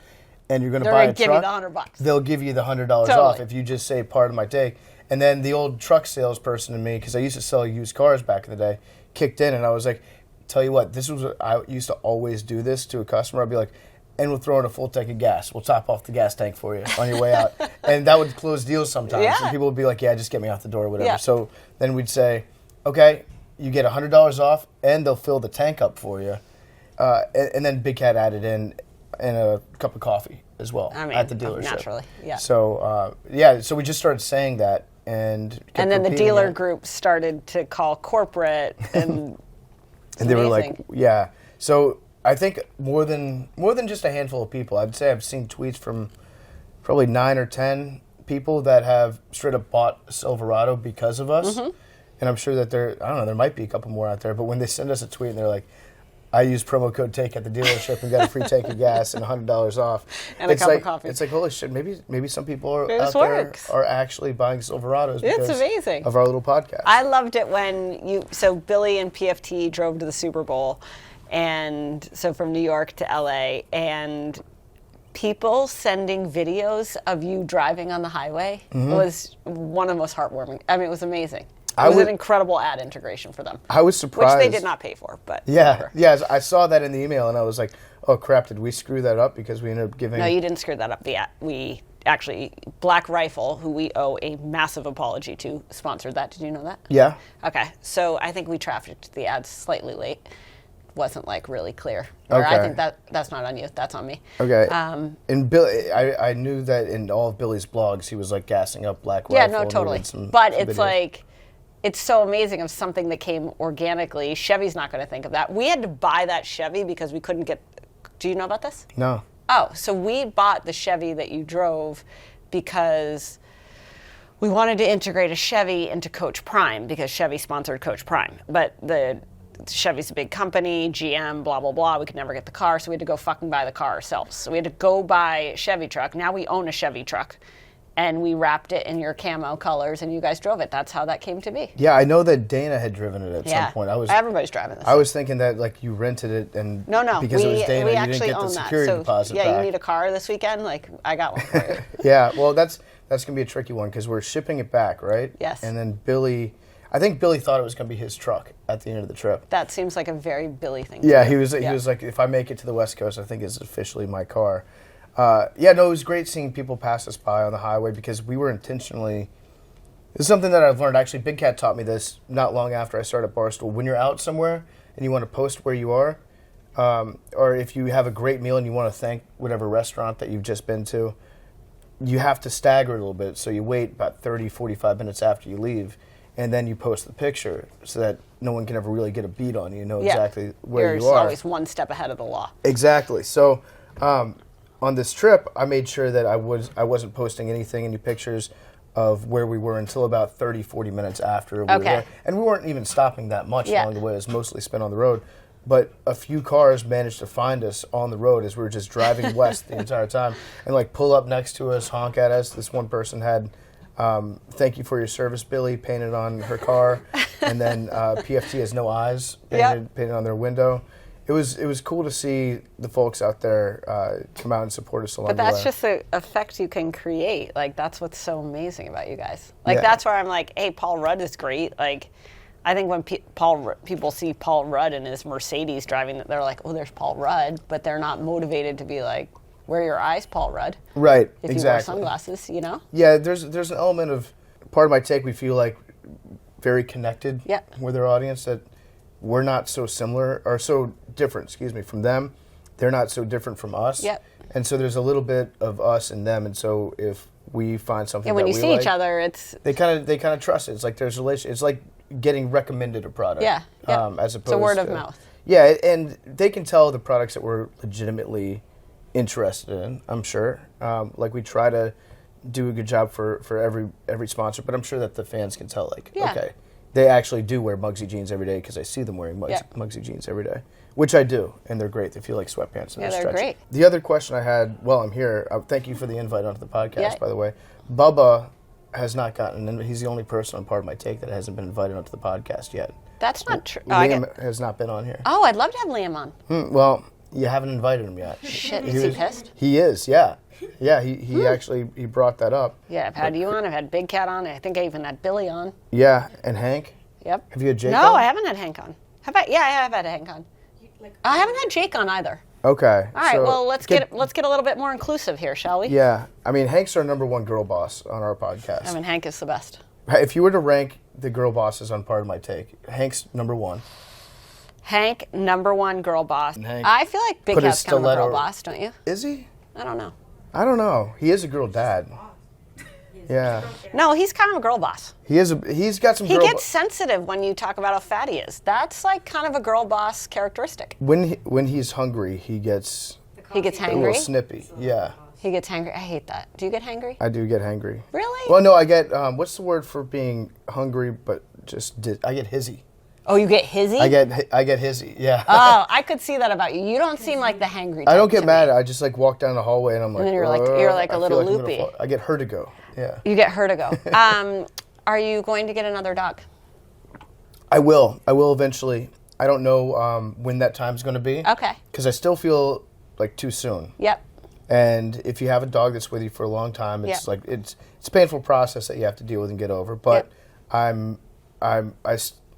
and you're going to buy a give truck, you the $100. they'll give you the $100 Totally. off if you just say Part of My Take. And then the old truck salesperson in me, because I used to sell used cars back in the day, kicked in, and I was like, tell you what, this was what I used to always do this to a customer. I'd be like, and we'll throw in a full tank of gas. We'll top off the gas tank for you on your way out. And that would close deals sometimes. Yeah. And people would be like, yeah, just get me out the door or whatever. Yeah. So then we'd say, okay, you get $100 off, and they'll fill the tank up for you. And then Big Cat added in, and a cup of coffee as well at the dealership. Naturally, yeah. So so we just started saying that, and then the dealer group started to call corporate, and they were like, yeah. So I think more than just a handful of people. I'd say I've seen tweets from probably 9 or 10 people that have straight up bought a Silverado because of us. Mm-hmm. And I'm sure that there might be a couple more out there, but when they send us a tweet and they're like, I used promo code TAKE at the dealership and got a free tank of gas and $100 off. And a cup of coffee. It's like, holy shit, maybe some people This out works. there are actually buying Silverados It's because amazing. of our little podcast. I loved it when so Billy and PFT drove to the Super Bowl, and so from New York to LA, and people sending videos of you driving on the highway was one of the most heartwarming. I mean, it was amazing. It was an incredible ad integration for them. I was surprised. Which they did not pay for, but whatever. I saw that in the email and I was like, oh crap, did we screw that up because we ended up giving... No, you didn't screw that up. We actually, Black Rifle, who we owe a massive apology to, sponsored that. Did you know that? Yeah. Okay, so I think we trafficked the ads slightly late. Wasn't like really clear. Or I think that's not on you. That's on me. Okay. And Billy, I knew that in all of Billy's blogs, he was like gassing up Black Rifle. Yeah, no, totally. But it's like, it's so amazing of something that came organically. Chevy's not going to think of that. We had to buy that Chevy because we couldn't get. Do you know about this? No. Oh, so we bought the Chevy that you drove because we wanted to integrate a Chevy into Coach Prime because Chevy sponsored Coach Prime. But Chevy's a big company, GM, blah, blah, blah. We could never get the car, so we had to go fucking buy the car ourselves. So we had to go buy a Chevy truck. Now we own a Chevy truck. And we wrapped it in your camo colors, and you guys drove it. That's how that came to be. Yeah, I know that Dana had driven it at some point. Everybody's driving this. I was thinking that like you rented it, and because it was Dana, you didn't get the security deposit back. Yeah, you need a car this weekend? Like, I got one for you. Yeah, well, that's gonna be a tricky one because we're shipping it back, right? Yes. And then I think Billy thought it was gonna be his truck at the end of the trip. That seems like a very Billy thing. Yeah, he was like, if I make it to the West Coast, I think it's officially my car. It was great seeing people pass us by on the highway because we were intentionally... This is something that I've learned. Actually, Big Cat taught me this not long after I started Barstool. When you're out somewhere and you want to post where you are, or if you have a great meal and you want to thank whatever restaurant that you've just been to, you have to stagger a little bit. So you wait about 30, 45 minutes after you leave, and then you post the picture so that no one can ever really get a beat on you. You know exactly where you are. You're always one step ahead of the law. Exactly. So... on this trip, I made sure that I wasn't posting any pictures of where we were until about 30, 40 minutes after we were there. And we weren't even stopping that much along the way. It was mostly spent on the road. But a few cars managed to find us on the road as we were just driving west the entire time and like pull up next to us, honk at us. This one person had, thank you for your service, Billy, painted on her car. And then PFT has no eyes painted on their window. It was cool to see the folks out there come out and support us along the way. But that's just the effect you can create. Like, that's what's so amazing about you guys. Like, that's where I'm like, hey, Paul Rudd is great. Like, I think when people see Paul Rudd in his Mercedes driving, they're like, oh, there's Paul Rudd. But they're not motivated to be like, where are your eyes, Paul Rudd? Right, if you wear sunglasses, you know? Yeah, there's an element of, part of my take, we feel like very connected with our audience, that we're not so similar, or so different, from them. They're not so different from us. Yep. And so there's a little bit of us and them, and so if we find something when that you we see like, each other, it's... They kind of trust it. It's like there's a relation. It's like getting recommended a product. Yeah. As opposed it's a word of mouth. Yeah, and they can tell the products that we're legitimately interested in, I'm sure. Like we try to do a good job for every sponsor, but I'm sure that the fans can tell, like, okay, they actually do wear Muggsy jeans every day because I see them wearing Muggsy jeans every day, which I do, and they're great. They feel like sweatpants. And they're great. The other question I had while I'm here, thank you for the invite onto the podcast, by the way. Bubba has not gotten, and he's the only person on Part of My Take that hasn't been invited onto the podcast yet. That's not true. Liam has not been on here. Oh, I'd love to have Liam on. Well, you haven't invited him yet. Shit, is he pissed? He is, yeah. Yeah, he actually brought that up. Yeah, I've had you on. I've had Big Cat on. I think I even had Billy on. Yeah, and Hank? Yep. Have you had Jake on? No, I haven't had Hank on. Have I? Yeah, I have had Hank on. I haven't had Jake on either. Okay. All right, well, let's get a little bit more inclusive here, shall we? Yeah. I mean, Hank's our number one girl boss on our podcast. I mean, Hank is the best. If you were to rank the girl bosses on Part of My Take, Hank's number one. Hank, #1 girl boss. Hank I feel like Big put his Cat's kind of a girl stiletto- boss, don't you? Is he? I don't know. I don't know. He is a girl dad. Yeah. No, he's kind of a girl boss. He's got some He girl gets sensitive when you talk about how fat he is. That's like kind of a girl boss characteristic. when he's hungry, he gets He gets a little hangry. snippy. Yeah. He gets hangry. I hate that. Do you get hangry? I do get hangry. Really? Well, no, I get what's the word for being hungry but I get hizzy. Oh, you get hizzy? I get hizzy. Yeah. Oh, I could see that about you. You don't seem like the hangry type I don't get to mad. me. I just like walk down the hallway and I'm like, then you're like a I little feel like I'm gonna loopy. fall. I get vertigo. Yeah. You get vertigo. Are you going to get another dog? I will eventually. I don't know when that time's going to be. Okay. Because I still feel like too soon. Yep. And if you have a dog that's with you for a long time, it's Yeah. like it's a painful process that you have to deal with and get over. But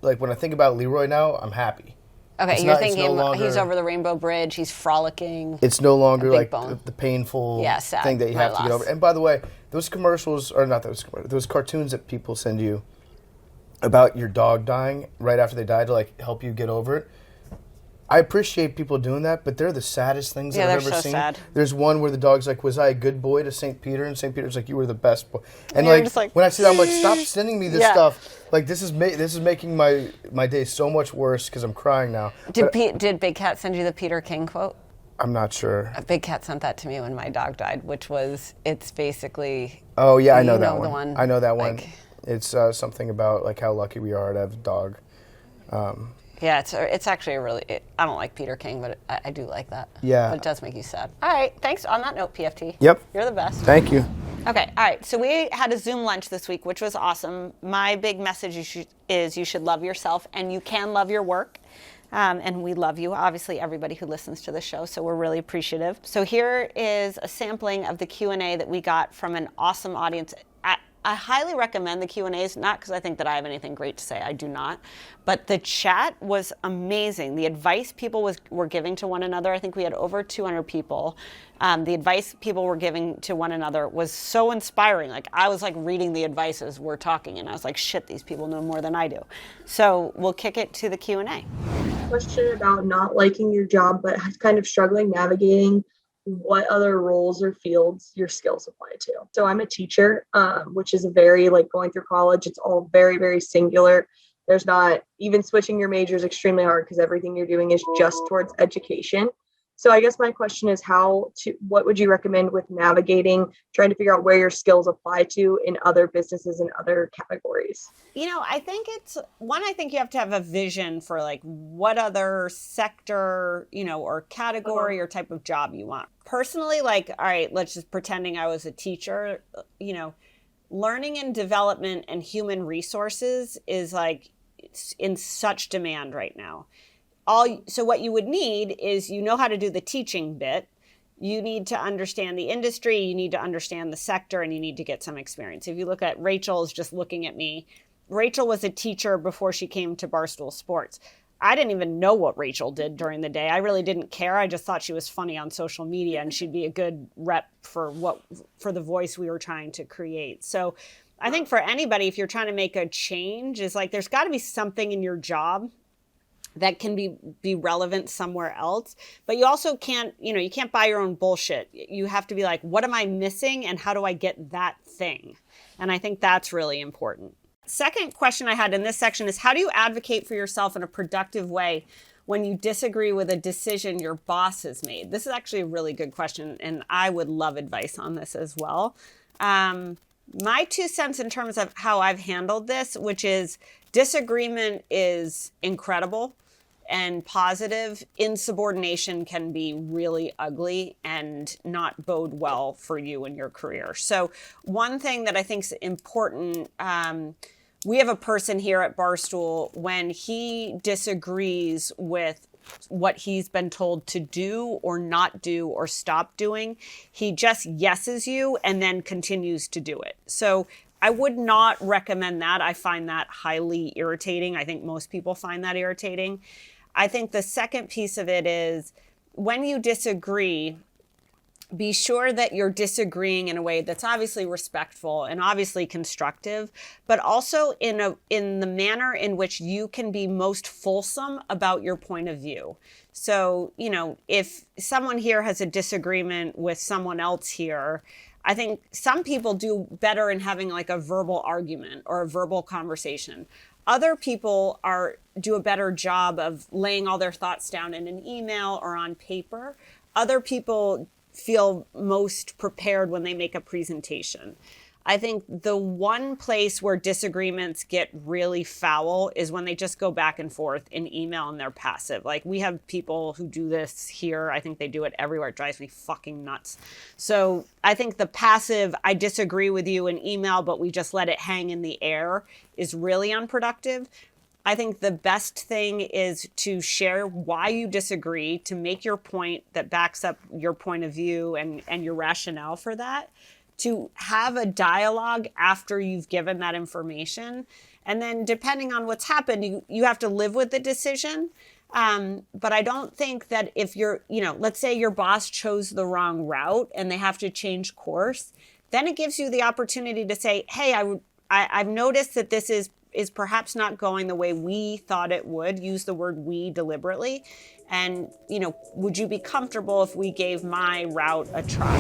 like when I think about Leroy now, I'm happy. Okay, It's you're not- it's thinking no longer- he's over the Rainbow Bridge, he's frolicking. It's no longer big like bone. the painful Yeah, sad. thing that you My have to get loss. over. And by the way, those commercials, or not those cartoons that people send you about your dog dying right after they die to like help you get over it. I appreciate people doing that, but they're the saddest things Yeah, that I've they're ever so seen. sad. There's one where the dog's like, "Was I a good boy to St. Peter?" And St. Peter's like, "You were the best boy." And You're like, just like, when I see that, I'm like, "Stop sending me this Yeah. stuff." Like this is making my day so much worse because I'm crying now. But Did Big Cat send you the Peter King quote? I'm not sure. Big Cat sent that to me when my dog died, which was, it's basically... Oh yeah, I You know that know the one. one, I know that one. like- It's something about like how lucky we are to have a dog. Yeah, it's actually I don't like Peter King, but I do like that. Yeah. But it does make you sad. All right, thanks. On that note, PFT. Yep. You're the best. Thank you. Okay, all right. So we had a Zoom lunch this week, which was awesome. My big message is you should love yourself, and you can love your work. And we love you, obviously, everybody who listens to the show, so we're really appreciative. So here is a sampling of the Q&A that we got from an awesome audience. I highly recommend the Q&As, not because I think that I have anything great to say, I do not, but the chat was amazing. The advice people were giving to one another, I think we had over 200 people. The advice people were giving to one another was so inspiring. Like, I was like reading the advice as we're talking, and I was like, shit, these people know more than I do. So we'll kick it to the Q&A. Question about not liking your job, but kind of struggling navigating what other roles or fields your skills apply to. So I'm a teacher, which is a very, like, going through college, it's all very, very singular. There's not, even switching your major is extremely hard because everything you're doing is just towards education. So I guess my question is what would you recommend with navigating, trying to figure out where your skills apply to in other businesses and other categories? You know, I think I think you have to have a vision for like what other sector, or category or type of job you want. Personally, like, all right, let's just pretending I was a teacher, learning and development and human resources is like, it's in such demand right now. So what you would need is, how to do the teaching bit. You need to understand the industry, you need to understand the sector, and you need to get some experience. If you look at Rachel's just looking at me, Rachel was a teacher before she came to Barstool Sports. I didn't even know what Rachel did during the day. I really didn't care. I just thought she was funny on social media and she'd be a good rep for the voice we were trying to create. So I think for anybody, if you're trying to make a change, is like there's got to be something in your job that can be relevant somewhere else. But you also can't, you can't buy your own bullshit. You have to be like, what am I missing and how do I get that thing? And I think that's really important. Second question I had in this section is, how do you advocate for yourself in a productive way when you disagree with a decision your boss has made? This is actually a really good question, and I would love advice on this as well. My 2 cents in terms of how I've handled this, which is disagreement is incredible and positive. Insubordination can be really ugly and not bode well for you in your career. So one thing that I think is important, we have a person here at Barstool, when he disagrees with what he's been told to do or not do or stop doing, he just yeses you and then continues to do it. So I would not recommend that. I find that highly irritating. I think most people find that irritating. I think the second piece of it is, when you disagree, be sure that you're disagreeing in a way that's obviously respectful and obviously constructive, but also in the manner in which you can be most fulsome about your point of view. So, if someone here has a disagreement with someone else here, I think some people do better in having like a verbal argument or a verbal conversation. Other people do a better job of laying all their thoughts down in an email or on paper. Other people feel most prepared when they make a presentation. I think the one place where disagreements get really foul is when they just go back and forth in email and they're passive. Like, we have people who do this here. I think they do it everywhere. It drives me fucking nuts. So I think the passive, I disagree with you in email, but we just let it hang in the air, is really unproductive. I think the best thing is to share why you disagree, to make your point that backs up your point of view and your rationale for that, to have a dialogue after you've given that information. And then depending on what's happened, you have to live with the decision. But I don't think that if let's say your boss chose the wrong route and they have to change course, then it gives you the opportunity to say, hey, I've noticed that this is perhaps not going the way we thought it would. Use the word we deliberately. And, would you be comfortable if we gave my route a try?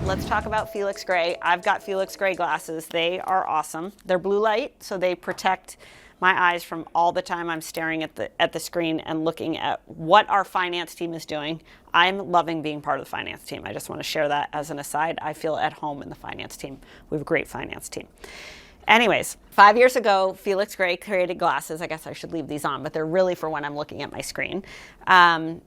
Let's talk about Felix Gray. I've got Felix Gray glasses. They are awesome. They're blue light, so they protect my eyes from all the time I'm staring at the screen and looking at what our finance team is doing. I'm loving being part of the finance team. I just want to share that as an aside. I feel at home in the finance team. We have a great finance team. Anyways, 5 years ago, Felix Gray created glasses. I guess I should leave these on, but they're really for when I'm looking at my screen.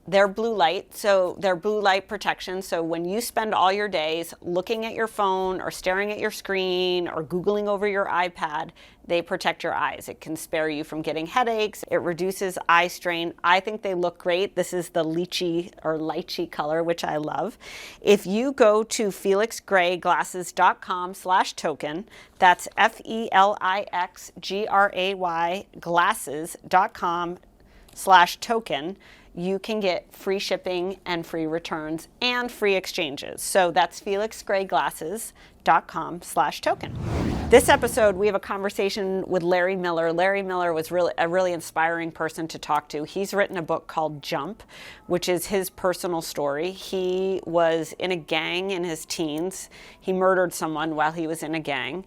They're blue light, so they're blue light protection. So when you spend all your days looking at your phone or staring at your screen or Googling over your iPad, they protect your eyes. It can spare you from getting headaches. It reduces eye strain. I think they look great. This is the lychee color, which I love. If you go to felixgrayglasses.com/token, that's FELIXGRAY glasses.com/token, you can get free shipping and free returns and free exchanges. So that's felixgrayglasses.com/token. This episode, we have a conversation with Larry Miller. Larry Miller was a really inspiring person to talk to. He's written a book called Jump, which is his personal story. He was in a gang in his teens. He murdered someone while he was in a gang.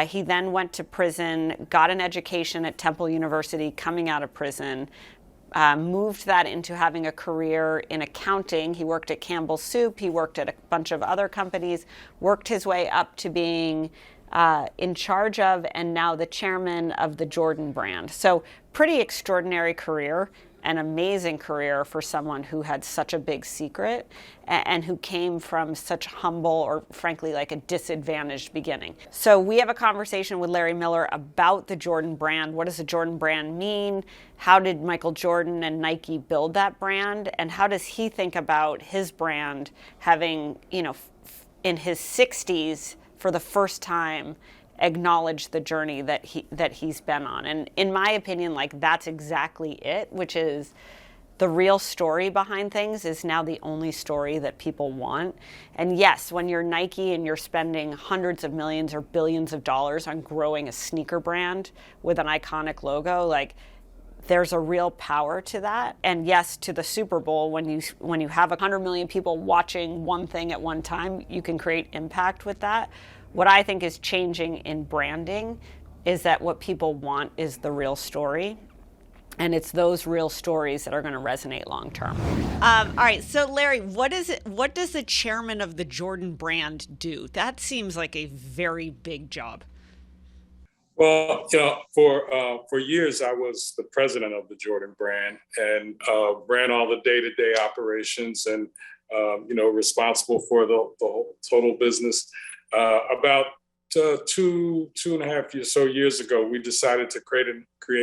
He then went to prison, got an education at Temple University coming out of prison, moved that into having a career in accounting. He worked at Campbell's Soup. He worked at a bunch of other companies, worked his way up to being in charge of and now the chairman of the Jordan brand. So pretty extraordinary career, an amazing career for someone who had such a big secret and who came from such humble or frankly like a disadvantaged beginning. So we have a conversation with Larry Miller about the Jordan brand. What does the Jordan brand mean? How did Michael Jordan and Nike build that brand? And how does he think about his brand having, in his 60s for the first time acknowledge the journey that he's been on. And in my opinion, that's exactly it, which is the real story behind things is now the only story that people want. And yes, when you're Nike and you're spending hundreds of millions or billions of dollars on growing a sneaker brand with an iconic logo, there's a real power to that. And yes, to the Super Bowl, when you have 100 million people watching one thing at one time, you can create impact with that. What I think is changing in branding is that what people want is the real story. And it's those real stories that are going to resonate long term. All right. So Larry, what does the chairman of the Jordan brand do? That seems like a very big job. Well, for years I was the president of the Jordan brand and ran all the day-to-day operations and responsible for the whole total business. About 2.5 years ago, we decided to create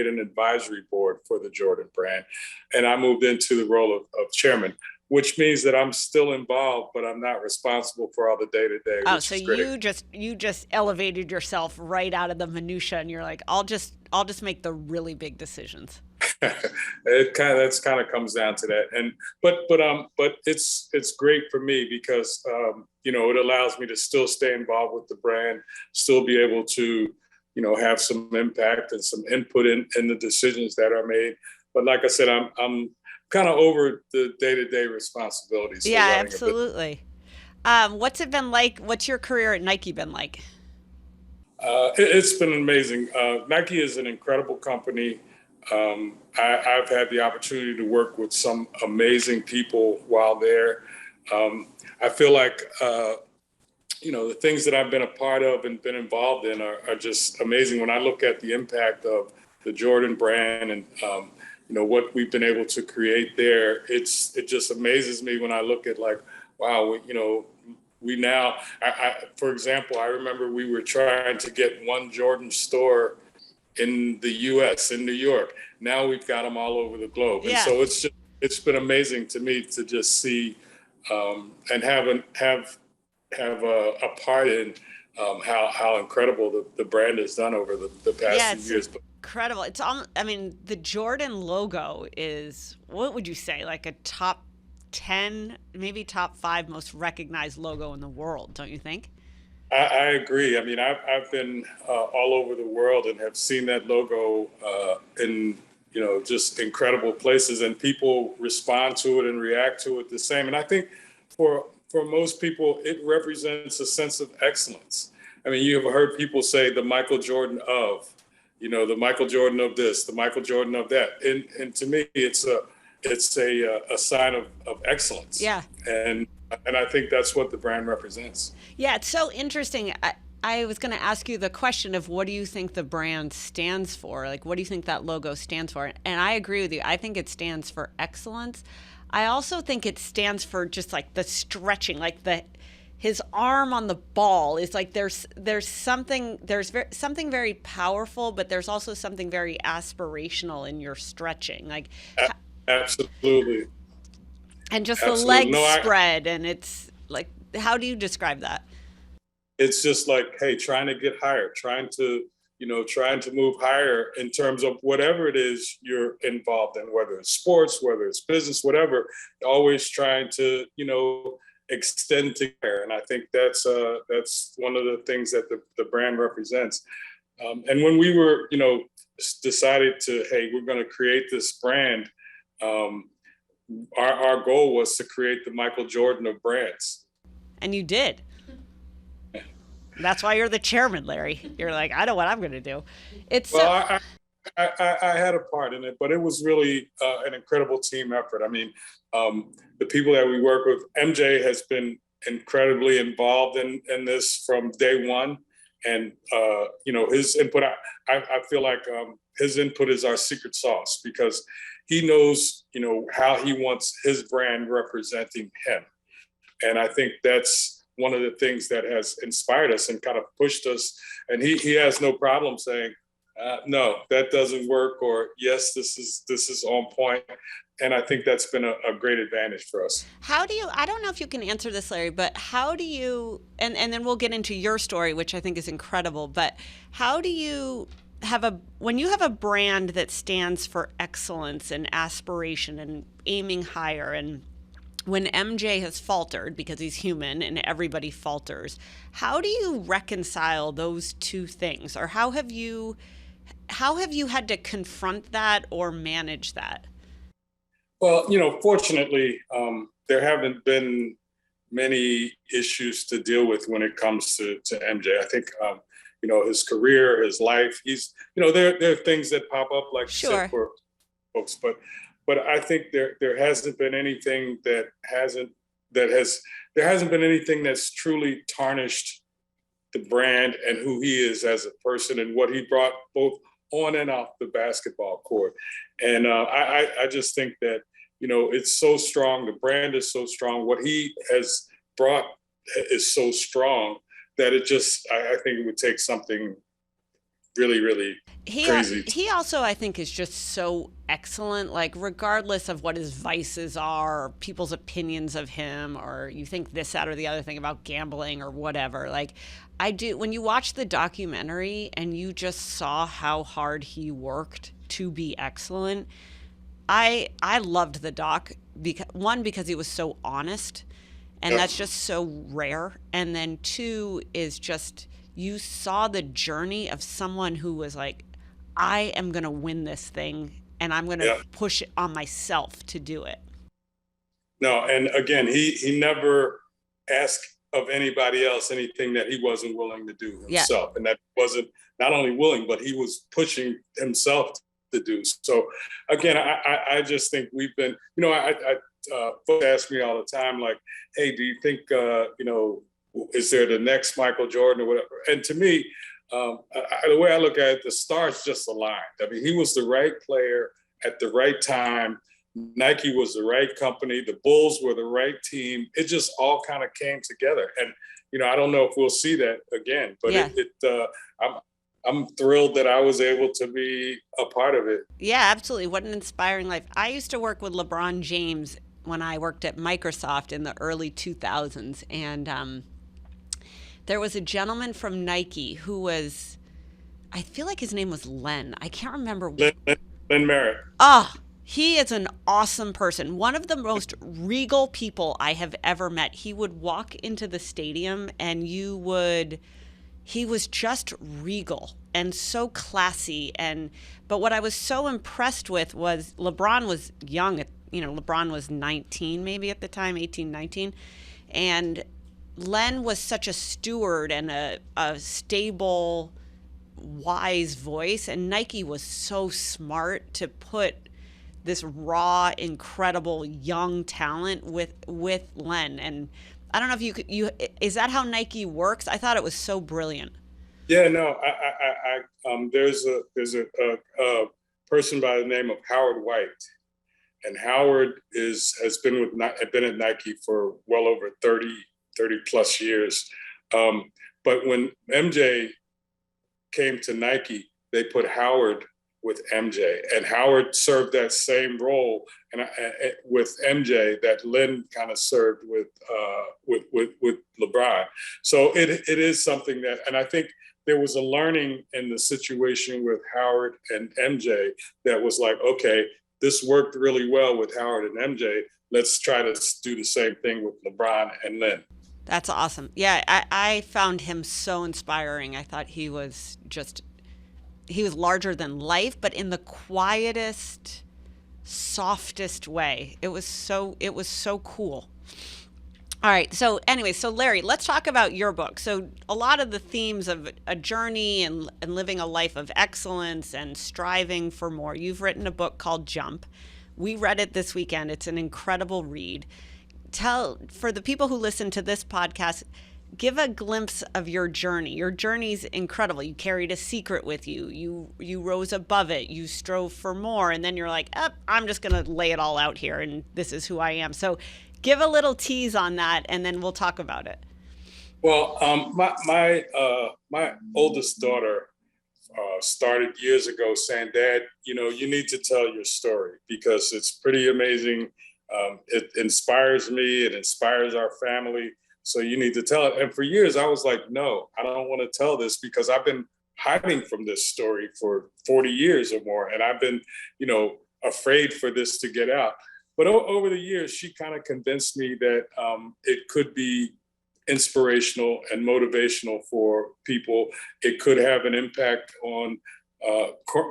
an advisory board for the Jordan brand, and I moved into the role of chairman, which means that I'm still involved, but I'm not responsible for all the day-to-day. Oh, so you just elevated yourself right out of the minutia, and you're like, I'll just make the really big decisions. That's kind of comes down to that. And but it's great for me because it allows me to still stay involved with the brand, still be able to have some impact and some input in the decisions that are made. But like I said, I'm kind of over the day-to-day responsibilities for Yeah, running a business. absolutely. What's it been like? What's your career at Nike been like? It's been amazing. Nike is an incredible company. I've had the opportunity to work with some amazing people while there. I feel like, the things that I've been a part of and been involved in are just amazing. When I look at the impact of the Jordan brand and, what we've been able to create there, it just amazes me when I look at like, wow, we now, for example, I remember we were trying to get one Jordan store in the U.S., in New York. Now we've got them all over the globe. Yeah. And so it's been amazing to me to just see and have a part in how incredible the brand has done over the past few years. Incredible. It's the Jordan logo is, what would you say, like a top 10, maybe top 5 most recognized logo in the world, don't you think? I agree. I mean, I've been all over the world and have seen that logo in just incredible places, and people respond to it and react to it the same. And I think for most people, it represents a sense of excellence. I mean, you have heard people say the Michael Jordan of, the Michael Jordan of this, the Michael Jordan of that, and to me, it's a sign of excellence. Yeah. And I think that's what the brand represents. Yeah, it's so interesting. I was going to ask you the question of what do you think the brand stands for? Like, what do you think that logo stands for? And I agree with you. I think it stands for excellence. I also think it stands for just like the stretching, like his arm on the ball is like there's something very powerful, but there's also something very aspirational in your stretching. Like absolutely. And just Absolutely. the leg spread, and it's like, how do you describe that? It's just like, hey, trying to get higher, trying to move higher in terms of whatever it is you're involved in, whether it's sports, whether it's business, whatever, always trying to, extend to higher. And I think that's one of the things that the brand represents. And when we were, decided to, hey, we're going to create this brand, our goal was to create the Michael Jordan of brands. And you did. That's why you're the chairman, Larry. You're like, I know what I'm going to do. I had a part in it, but it was really an incredible team effort. I mean, the people that we work with, MJ has been incredibly involved in this from day one. And, his input, I feel like his input is our secret sauce because he knows, how he wants his brand representing him. And I think that's one of the things that has inspired us and kind of pushed us. And he has no problem saying, no, that doesn't work, or yes, this is on point. And I think that's been a great advantage for us. I don't know if you can answer this, Larry, but how do you, and then we'll get into your story, which I think is incredible, but how do you when you have a brand that stands for excellence and aspiration and aiming higher, and when MJ has faltered, because he's human and everybody falters, how do you reconcile those two things? Or how have you had to confront that or manage that? Well, fortunately, there haven't been many issues to deal with when it comes to MJ. I think, his career, his life, there are things that pop up like sure. you said for folks, but I think there hasn't been anything there hasn't been anything that's truly tarnished the brand and who he is as a person and what he brought both on and off the basketball court. And I just think that, it's so strong. The brand is so strong. What he has brought is so strong that I think it would take something really, really crazy. He also, I think, is just so excellent, like regardless of what his vices are, or people's opinions of him, or you think this, that, or the other thing about gambling or whatever. Like when you watch the documentary and you just saw how hard he worked, to be excellent. I loved the doc because he was so honest, and that's just so rare. And then two is just, you saw the journey of someone who was like, I am going to win this thing, and I'm going to push it on myself to do it. No, and again, he never asked of anybody else anything that he wasn't willing to do himself. And that wasn't not only willing, but he was pushing himself to do. So again, I just think we've been, folks ask me all the time, like, hey, do you think, is there the next Michael Jordan or whatever? And to me, the way I look at it, the stars just aligned. I mean, he was the right player at the right time. Nike was the right company. The Bulls were the right team. It just all kind of came together. And, I don't know if we'll see that again, but I'm thrilled that I was able to be a part of it. Yeah, absolutely. What an inspiring life. I used to work with LeBron James when I worked at Microsoft in the early 2000s. And there was a gentleman from Nike who was, I feel like his name was Len. I can't remember. Len Merritt. He is an awesome person. One of the most regal people I have ever met. He would walk into the stadium and he was just regal and so classy. But what I was so impressed with was LeBron was young. LeBron was 19 maybe at the time, 18, 19. And Len was such a steward and a stable, wise voice. And Nike was so smart to put this raw, incredible young talent with Len. And I don't know if is that how Nike works? I thought it was so brilliant. Yeah, no, there's a person by the name of Howard White, and Howard has been at Nike for well over 30 plus years. But when MJ came to Nike, they put Howard with MJ, and Howard served that same role with MJ that Len kind of served with LeBron. So it is something that, and I think there was a learning in the situation with Howard and MJ that was like, okay, this worked really well with Howard and MJ. Let's try to do the same thing with LeBron and Len. That's awesome. Yeah, I found him so inspiring. I thought he was larger than life, but in the quietest, softest way. It was so cool. All right. So anyway, Larry, let's talk about your book. So a lot of the themes of a journey and living a life of excellence and striving for more. You've written a book called Jump. We read it this weekend. It's an incredible read. For the people who listen to this podcast, give a glimpse of your journey. Your journey's incredible. You carried a secret with you. You rose above it. You strove for more. And then you're like, I'm just going to lay it all out here, and this is who I am. So give a little tease on that, and then we'll talk about it. Well, my oldest daughter started years ago saying, Dad, you need to tell your story because it's pretty amazing. It inspires me. It inspires our family. So you need to tell it. And for years, I was like, no, I don't want to tell this because I've been hiding from this story for 40 years or more. And I've been, afraid for this to get out. But over the years, she kind of convinced me that it could be inspirational and motivational for people. It could have an impact on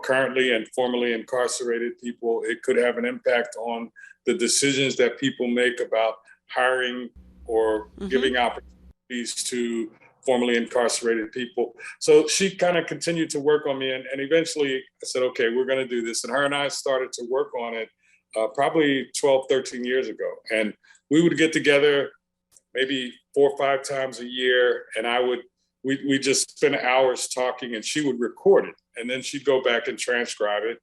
currently and formerly incarcerated people. It could have an impact on the decisions that people make about hiring or giving opportunities to formerly incarcerated people. So she kind of continued to work on me. And eventually I said, okay, we're going to do this. And her and I started to work on it probably 12, 13 years ago. And we would get together maybe 4 or 5 times a year. And we just spend hours talking, and she would record it. And then she'd go back and transcribe it.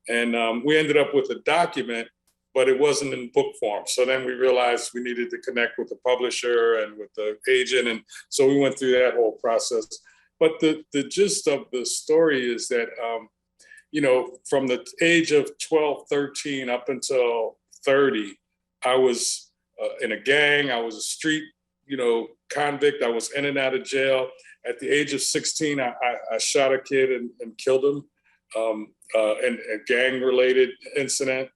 And we ended up with a document, but it wasn't in book form. So then we realized we needed to connect with the publisher and with the agent. And so we went through that whole process. But the gist of the story is that, from the age of 12, 13 up until 30, I was in a gang. I was a street, convict. I was in and out of jail. At the age of 16, I shot a kid and killed him. and a gang-related incident,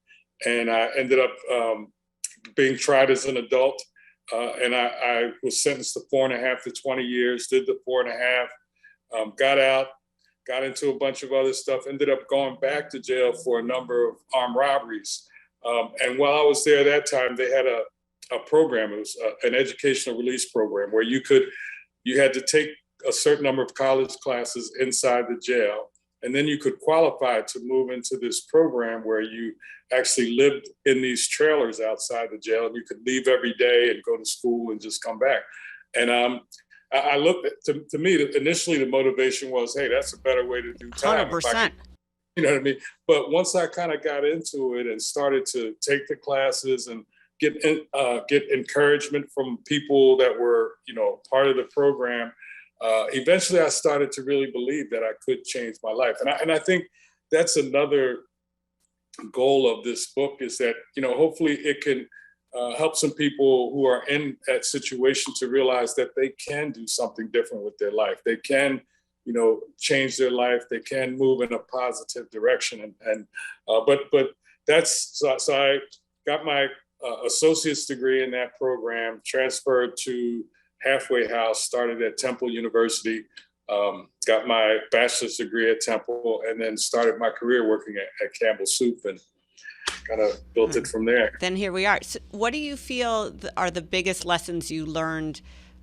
and I ended up being tried as an adult, and I was sentenced to 4.5 to 20 years. Did the 4.5, got out, got into a bunch of other stuff. Ended up going back to jail for a number of armed robberies. And while I was there that time, they had a program. It was an educational release program where you had to take a certain number of college classes inside the jail, and then you could qualify to move into this program where you actually lived in these trailers outside the jail, and you could leave every day and go to school and just come back. And I looked at, to me, initially the motivation was, hey, that's a better way to do time. 100%. You know what I mean? But once I kind of got into it and started to take the classes and get encouragement from people that were, part of the program, eventually I started to really believe that I could change my life. And I think that's another goal of this book, is that, hopefully it can help some people who are in that situation to realize that they can do something different with their life. They can, change their life. They can move in a positive direction. But that's, so I got my associate's degree in that program, transferred to Halfway House, started at Temple University, got my bachelor's degree at Temple, and then started my career working at Campbell Soup, and kind of built it from there. Then here we are. So what do you feel are the biggest lessons you learned,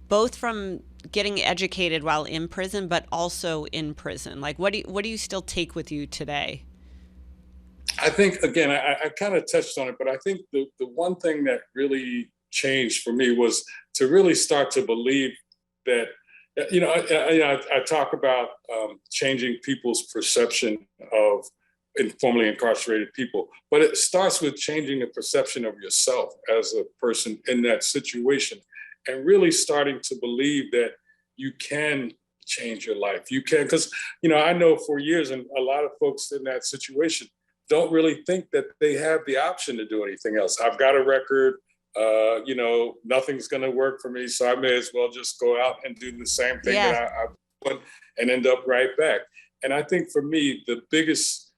both from getting educated while in prison, but also in prison? Like, what do you still take with you today? I think, again, I kind of touched on it, but I think the one thing that really changed for me was to really start to believe that, I talk about changing people's perception of formerly incarcerated people, but it starts with changing the perception of yourself as a person in that situation, and really starting to believe that you can change your life. You can, because, I know for years, and a lot of folks in that situation don't really think that they have the option to do anything else. I've got a record, nothing's going to work for me, so I may as well just go out and do the same thing that I've done and end up right back. And I think for me, the biggest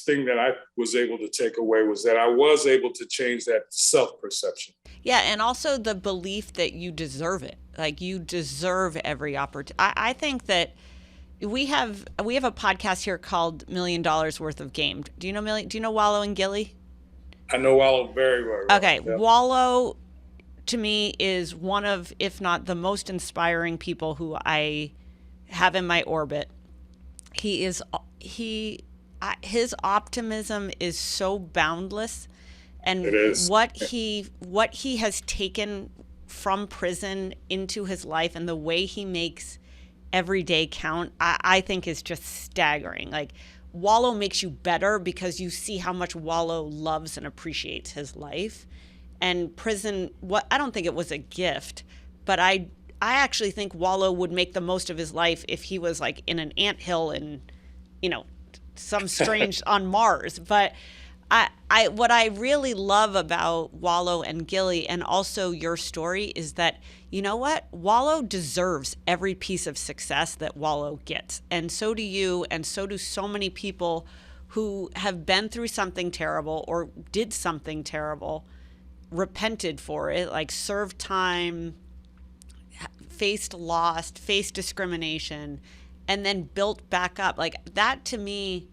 thing that I was able to take away was that I was able to change that self-perception. Yeah, and also the belief that you deserve it. Like, you deserve every opportunity. I think that we have a podcast here called $1 Million Worth of Game. Do you know Wallow and Gilly? I know Wallow very well. Okay, yeah. Wallow to me is one of, if not the most inspiring people who I have in my orbit. His optimism is so boundless, and what he has taken from prison into his life and the way he makes every day count, I think is just staggering. Like, Wallow makes you better because you see how much Wallow loves and appreciates his life. And prison, I don't think it was a gift, but I actually think Wallow would make the most of his life if he was like in an anthill in, some strange on Mars. But what I really love about Wallow and Gilly, and also your story, is that, you know what? Wallow deserves every piece of success that Wallow gets. And so do you, and so do so many people who have been through something terrible or did something terrible, repented for it, like served time, faced loss, faced discrimination, and then built back up. Like, that to me,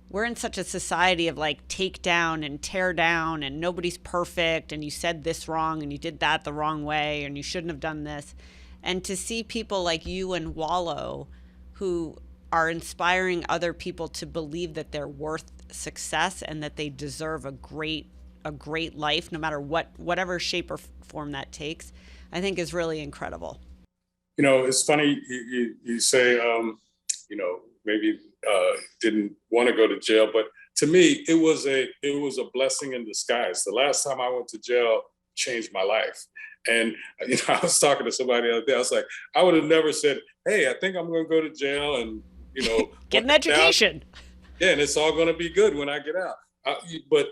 we're in such a society of like take down and tear down, and nobody's perfect, and you said this wrong and you did that the wrong way, and you shouldn't have done this. And to see people like you and Wallow who are inspiring other people to believe that they're worth success and that they deserve a great life, no matter whatever shape or form that takes, I think is really incredible. It's funny you say, maybe didn't want to go to jail, but to me, it was a blessing in disguise. The last time I went to jail changed my life. And, I was talking to somebody the other day. I was like, I would have never said, hey, I think I'm going to go to jail and, get an education. Yeah, and it's all going to be good when I get out. But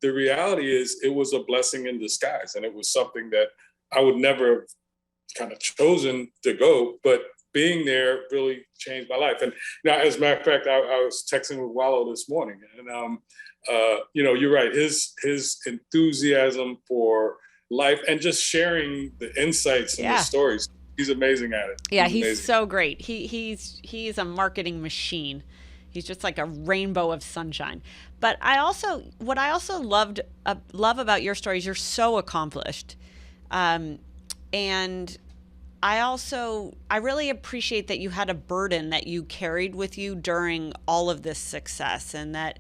the reality is, it was a blessing in disguise. And it was something that I would never have kind of chosen to go, but being there really changed my life. And now, as a matter of fact, I was texting with Wallow this morning, and you're right. His enthusiasm for life and just sharing the insights and the stories. He's amazing at it. Yeah, he's so great. He's a marketing machine. He's just like a rainbow of sunshine. But what I also love about your stories, you're so accomplished. And I really appreciate that you had a burden that you carried with you during all of this success, and that,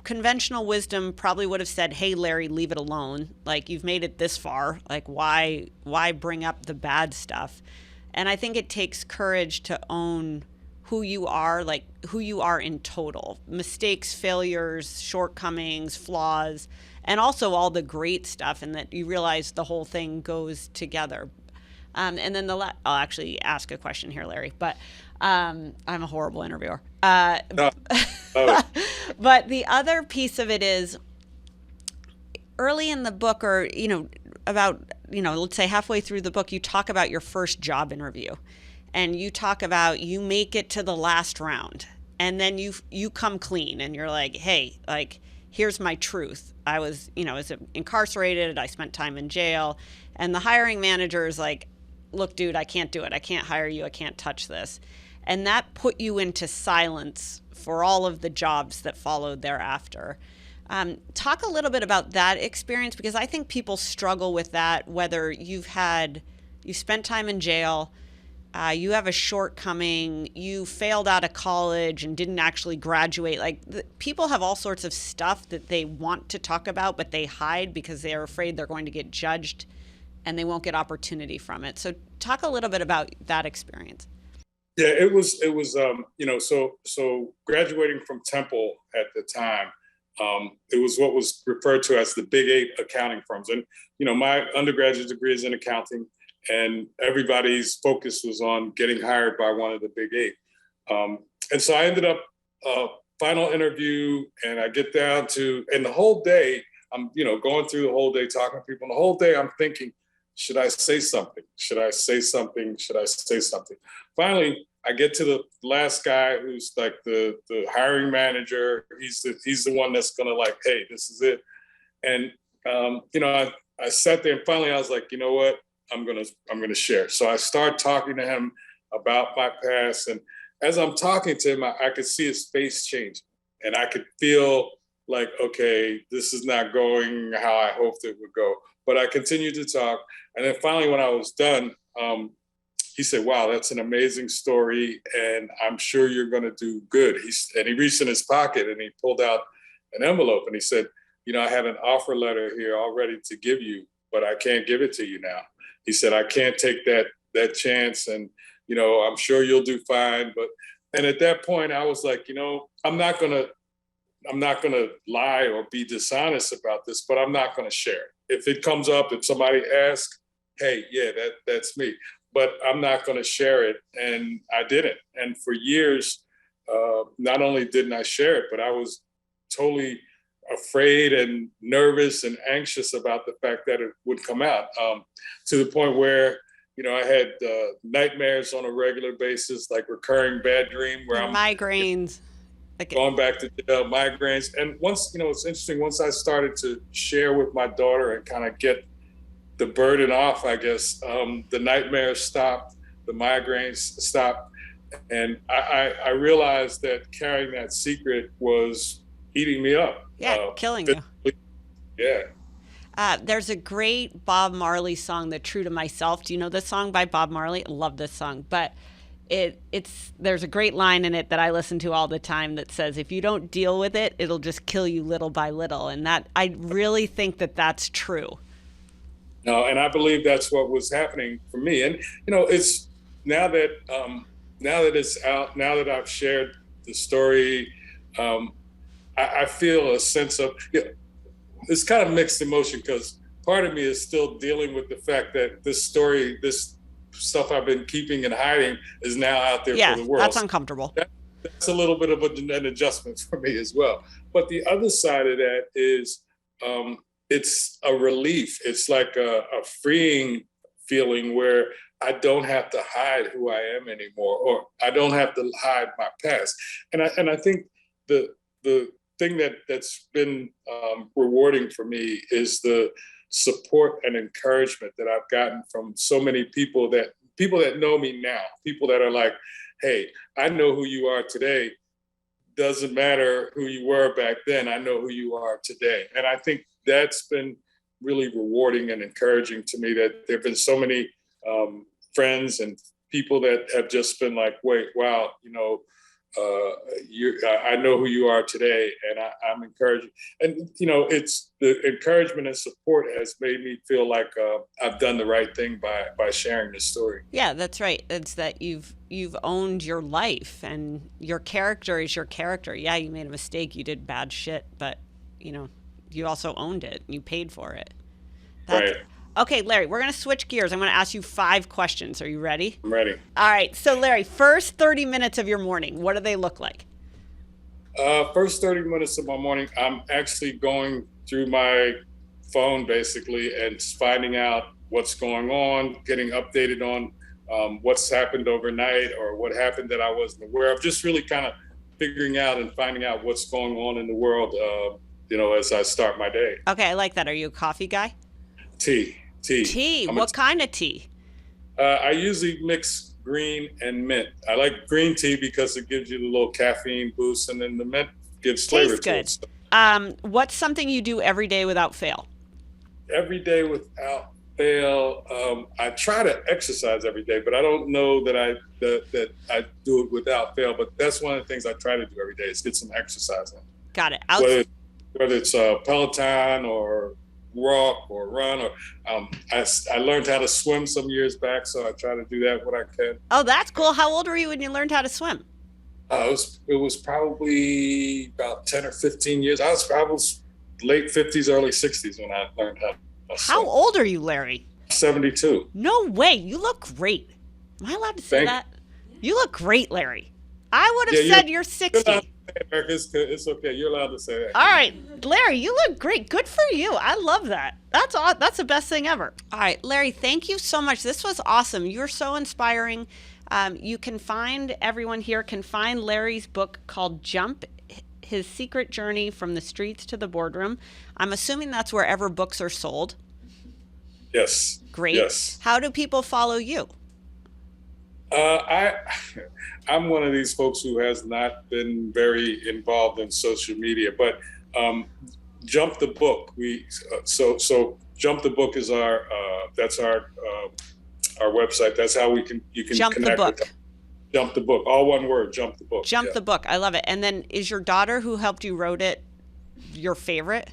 conventional wisdom probably would have said, hey, Larry, leave it alone. Like, you've made it this far. Like, why bring up the bad stuff? And I think it takes courage to own who you are, like who you are in total. Mistakes, failures, shortcomings, flaws, and also all the great stuff, and that you realize the whole thing goes together. And then I'll actually ask a question here, Larry, but I'm a horrible interviewer. No. But the other piece of it is early in the book, or, let's say halfway through the book, you talk about your first job interview, and you talk about you make it to the last round, and then you come clean and you're like, hey, like, here's my truth. I was incarcerated. I spent time in jail. And the hiring manager is like, look, dude, I can't do it. I can't hire you. I can't touch this. And that put you into silence for all of the jobs that followed thereafter. Talk a little bit about that experience, because I think people struggle with that, whether you spent time in jail, you have a shortcoming, you failed out of college and didn't actually graduate. People have all sorts of stuff that they want to talk about, but they hide because they are afraid they're going to get judged and they won't get opportunity from it. So talk a little bit about that experience. Yeah, it was, so graduating from Temple at the time, it was what was referred to as the Big 8 accounting firms. And, my undergraduate degree is in accounting, and everybody's focus was on getting hired by one of the Big 8. And so I ended up final interview, and I get down to, and the whole day, I'm, going through the whole day, talking to people, and the whole day I'm thinking, should I say something? Should I say something? Should I say something? Finally, I get to the last guy who's like the hiring manager. He's the one that's gonna like, hey, this is it. And I sat there, and finally I was like, you know what? I'm gonna share. So I start talking to him about my past, and as I'm talking to him, I could see his face change, and I could feel like, okay, this is not going how I hoped it would go. But I continued to talk. And then finally, when I was done, he said, wow, that's an amazing story, and I'm sure you're going to do good. And he reached in his pocket and he pulled out an envelope, and he said, I have an offer letter here all ready to give you, but I can't give it to you now. He said, I can't take that chance, and, I'm sure you'll do fine. And at that point, I was like, I'm not going to lie or be dishonest about this, but I'm not going to share it. If it comes up, if somebody asks, hey, yeah, that's me. But I'm not going to share it. And I didn't. And for years, not only didn't I share it, but I was totally afraid and nervous and anxious about the fact that it would come out, to the point where, I had nightmares on a regular basis, like recurring bad dream where I'm migraines. Going back to migraines. And once, it's interesting, once I started to share with my daughter and kind of get the burden off, I guess, the nightmares stopped, the migraines stopped. And I realized that carrying that secret was eating me up. Yeah, killing you. Yeah. There's a great Bob Marley song, "The True to Myself." Do you know this song by Bob Marley? I love this song. But there's a great line in it that I listen to all the time that says, if you don't deal with it, it'll just kill you little by little. And that, I really think that that's true. No, and I believe that's what was happening for me. And, it's now that it's out, now that I've shared the story, I feel a sense of, it's kind of mixed emotion, because part of me is still dealing with the fact that this story, this stuff I've been keeping and hiding is now out there for the world. That's uncomfortable. That's a little bit of an adjustment for me as well. But the other side of that is, it's a relief. It's like a freeing feeling where I don't have to hide who I am anymore, or I don't have to hide my past. And I think the thing that's been rewarding for me is the support and encouragement that I've gotten from so many people that know me now, people that are like, hey, I know who you are today. Doesn't matter who you were back then. I know who you are today. And I think that's been really rewarding and encouraging to me, that there have been so many friends and people that have just been like, wait, wow, I know who you are today, and I'm encouraged. And, it's the encouragement and support has made me feel like I've done the right thing by sharing this story. Yeah, that's right. It's that you've owned your life, and your character is your character. Yeah, you made a mistake. You did bad shit, but, you also owned it. You paid for it. Right. Okay, Larry, we're going to switch gears. I'm going to ask you 5 questions. Are you ready? I'm ready. All right. So, Larry, first 30 minutes of your morning, what do they look like? First 30 minutes of my morning, I'm actually going through my phone, basically, and finding out what's going on, getting updated on what's happened overnight or what happened that I wasn't aware of. Just really kind of figuring out and finding out what's going on in the world, as I start my day. Okay, I like that. Are you a coffee guy? Tea. What kind of tea? I usually mix green and mint. I like green tea because it gives you the little caffeine boost, and then the mint gives flavor to it. So. What's something you do every day without fail? Every day without fail. I try to exercise every day, but I don't know that I do it without fail. But that's one of the things I try to do every day is get some exercise in. Got it. Whether it's Peloton or walk or run, or I learned how to swim some years back, so I try to do that when I can. Oh, that's cool. How old were you when you learned how to swim? It was probably about 10 or 15 years. I was late 50s, early 60s when I learned how to swim. How old are you, Larry? 72. No way. You look great. Am I allowed to say that? You look great, Larry. I would have said you're 60. It's okay. You're allowed to say that. All right, Larry, you look great. Good for you. I love that. That's the best thing ever. All right, Larry, thank you so much. This was awesome. You're so inspiring. Everyone here can find Larry's book called Jump, His Secret Journey from the Streets to the Boardroom. I'm assuming that's wherever books are sold. Yes. Great. Yes. How do people follow you? I'm one of these folks who has not been very involved in social media, but Jump the Book. So Jump the Book is our website. That's how you can Jump connect the Book. with Jump the Book. All one word. Jump the Book. Jump the Book. I love it. And then is your daughter who helped you wrote it your favorite?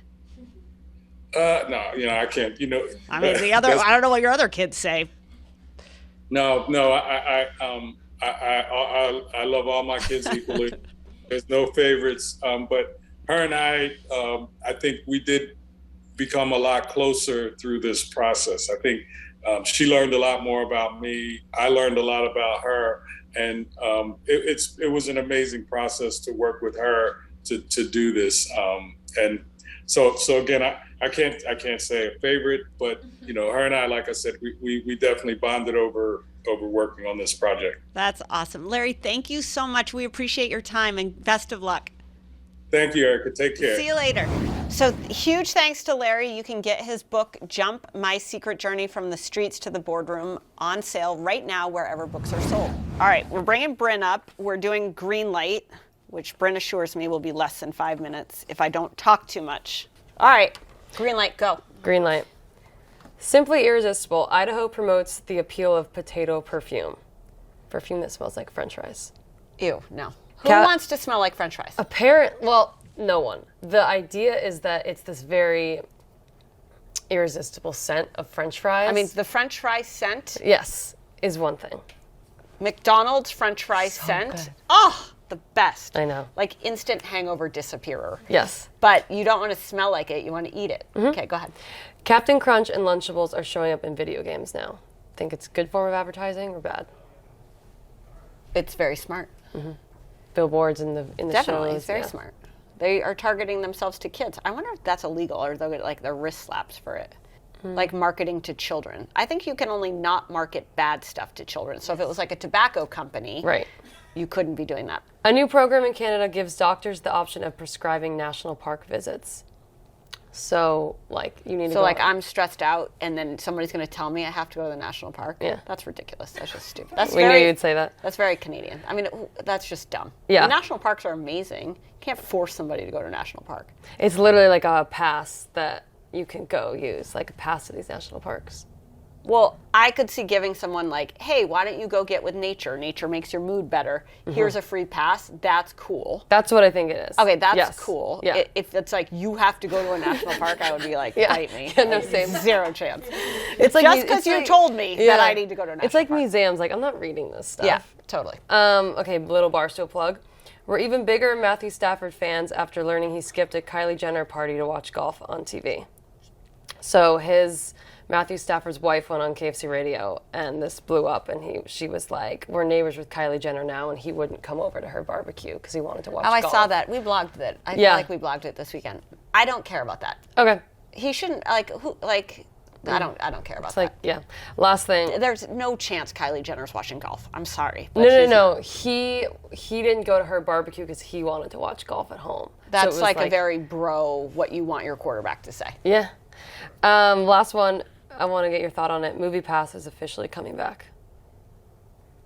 No, I can't. I mean, I don't know what your other kids say. No, I love all my kids equally. There's no favorites, but her and I think we did become a lot closer through this process. I think she learned a lot more about me. I learned a lot about her, and it was an amazing process to work with her to do this. And so again, I can't say a favorite, but her and I, like I said, we definitely bonded over working on this project. That's awesome. Larry, thank you so much. We appreciate your time and best of luck. Thank you, Erika. Take care. See you later. So huge thanks to Larry. You can get his book, Jump, My Secret Journey from the Streets to the Boardroom, on sale right now wherever books are sold. All right, we're bringing Bryn up. We're doing green light, which Bryn assures me will be less than 5 minutes if I don't talk too much. All right, green light, go. Green light. Simply irresistible, Idaho promotes the appeal of potato perfume. Perfume that smells like French fries. Ew, no. Who wants to smell like French fries? No one. The idea is that it's this very irresistible scent of French fries. I mean, the French fry scent. Yes, is one thing. McDonald's French fry scent. Good. Oh, the best. I know. Like instant hangover disappearer. Yes. But you don't want to smell like it. You want to eat it. Mm-hmm. Okay, go ahead. Captain Crunch and Lunchables are showing up in video games now. Think it's a good form of advertising or bad? It's very smart. Mm-hmm. Billboards in the Definitely, shows. It's very smart. They are targeting themselves to kids. I wonder if that's illegal or they'll get like their wrist slaps for it. like marketing to children. I think you can only not market bad stuff to children. So if it was like a tobacco company, Right. you couldn't be doing that. A new program in Canada gives doctors the option of prescribing national park visits. So, like, you need to So go... like I'm stressed out and then somebody's going to tell me I have to go to the national park. Yeah. That's ridiculous. That's just stupid. That's We knew you'd say that. That's very Canadian. I mean, that's just dumb. Yeah. The national parks are amazing. You can't force somebody to go to a national park. It's literally like a pass that you can go use, like a pass to these national parks. Well, I could see giving someone like, hey, why don't you go get with nature? Nature makes your mood better. Here's a free pass. That's cool. That's what I think it is. Okay, that's Yes. cool. Yeah. If it's like you have to go to a national park, I would be like, Yeah. bite me. Yeah, no, Like, same. Zero chance. It's like Just because you told me that I need to go to a national It's like park. museums. Like, I'm not reading this stuff. Yeah, totally. Okay, little Barstool plug. We're even bigger Matthew Stafford fans after learning he skipped a Kylie Jenner party to watch golf on TV. So Matthew Stafford's wife went on KFC radio, and this blew up, and she was like, we're neighbors with Kylie Jenner now, and he wouldn't come over to her barbecue because he wanted to watch golf. I saw that. We blogged it. I feel like we blogged it this weekend. I don't care about that. Okay. He shouldn't, I don't care about It's like, that. yeah. Last thing. There's no chance Kylie Jenner's watching golf. I'm sorry. but No. she's not. He didn't go to her barbecue because he wanted to watch golf at home. So it That's was like a very bro, what you want your quarterback to say. Yeah. Last one. I want to get your thought on it. MoviePass is officially coming back.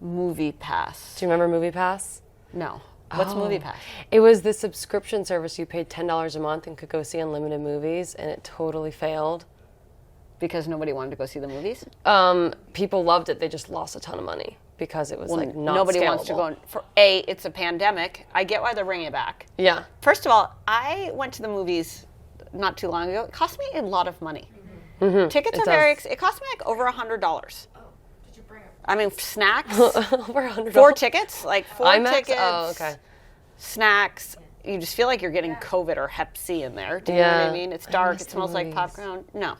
Movie Pass. Do you remember MoviePass? No. What's Movie Pass? It was the subscription service. You paid $10 a month and could go see unlimited movies, and it totally failed. Because nobody wanted to go see the movies? People loved it. They just lost a ton of money because it was not Nobody scalable. wants to go. It's a pandemic. I get why they're bringing it back. Yeah. First of all, I went to the movies not too long ago. It cost me a lot of money. Tickets are very. It cost me like over $100. Oh, did you bring it? I mean, snacks. Over $100. 4 tickets, like 4 IMAX? tickets. Oh, okay. Snacks. You just feel like you're getting COVID or Hep C in there. Do you know what I mean? It's dark. It smells like popcorn. No.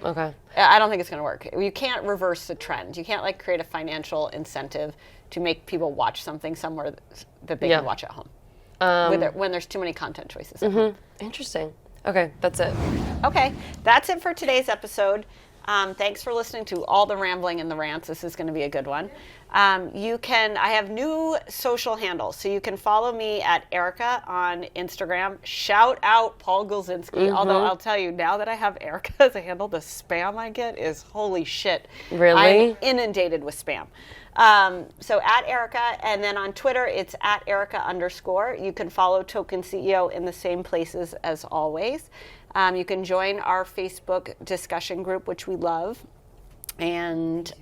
Okay. I don't think it's going to work. You can't reverse the trend. You can't create a financial incentive to make people watch something somewhere that they can watch at home. When there's too many content choices. At home. Interesting. Okay, that's it. Okay, that's it for today's episode. Thanks for listening to all the rambling and the rants. This is going to be a good one. I have new social handles, so you can follow me at Erika on Instagram. Shout out Paul Gulzinski. Although I'll tell you, now that I have Erika as a handle, the spam I get is holy shit. Really? I'm inundated with spam. So at Erika, and then on Twitter, it's at Erika_. You can follow Token CEO in the same places as always. You can join our Facebook discussion group, which we love. And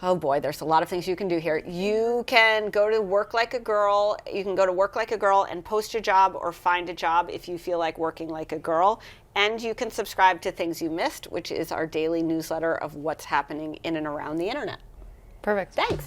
oh boy, there's a lot of things you can do here. You can go to Work Like a Girl. You can go to Work Like a Girl and post a job or find a job if you feel like working like a girl. And you can subscribe to Things You Missed, which is our daily newsletter of what's happening in and around the internet. Perfect. Thanks.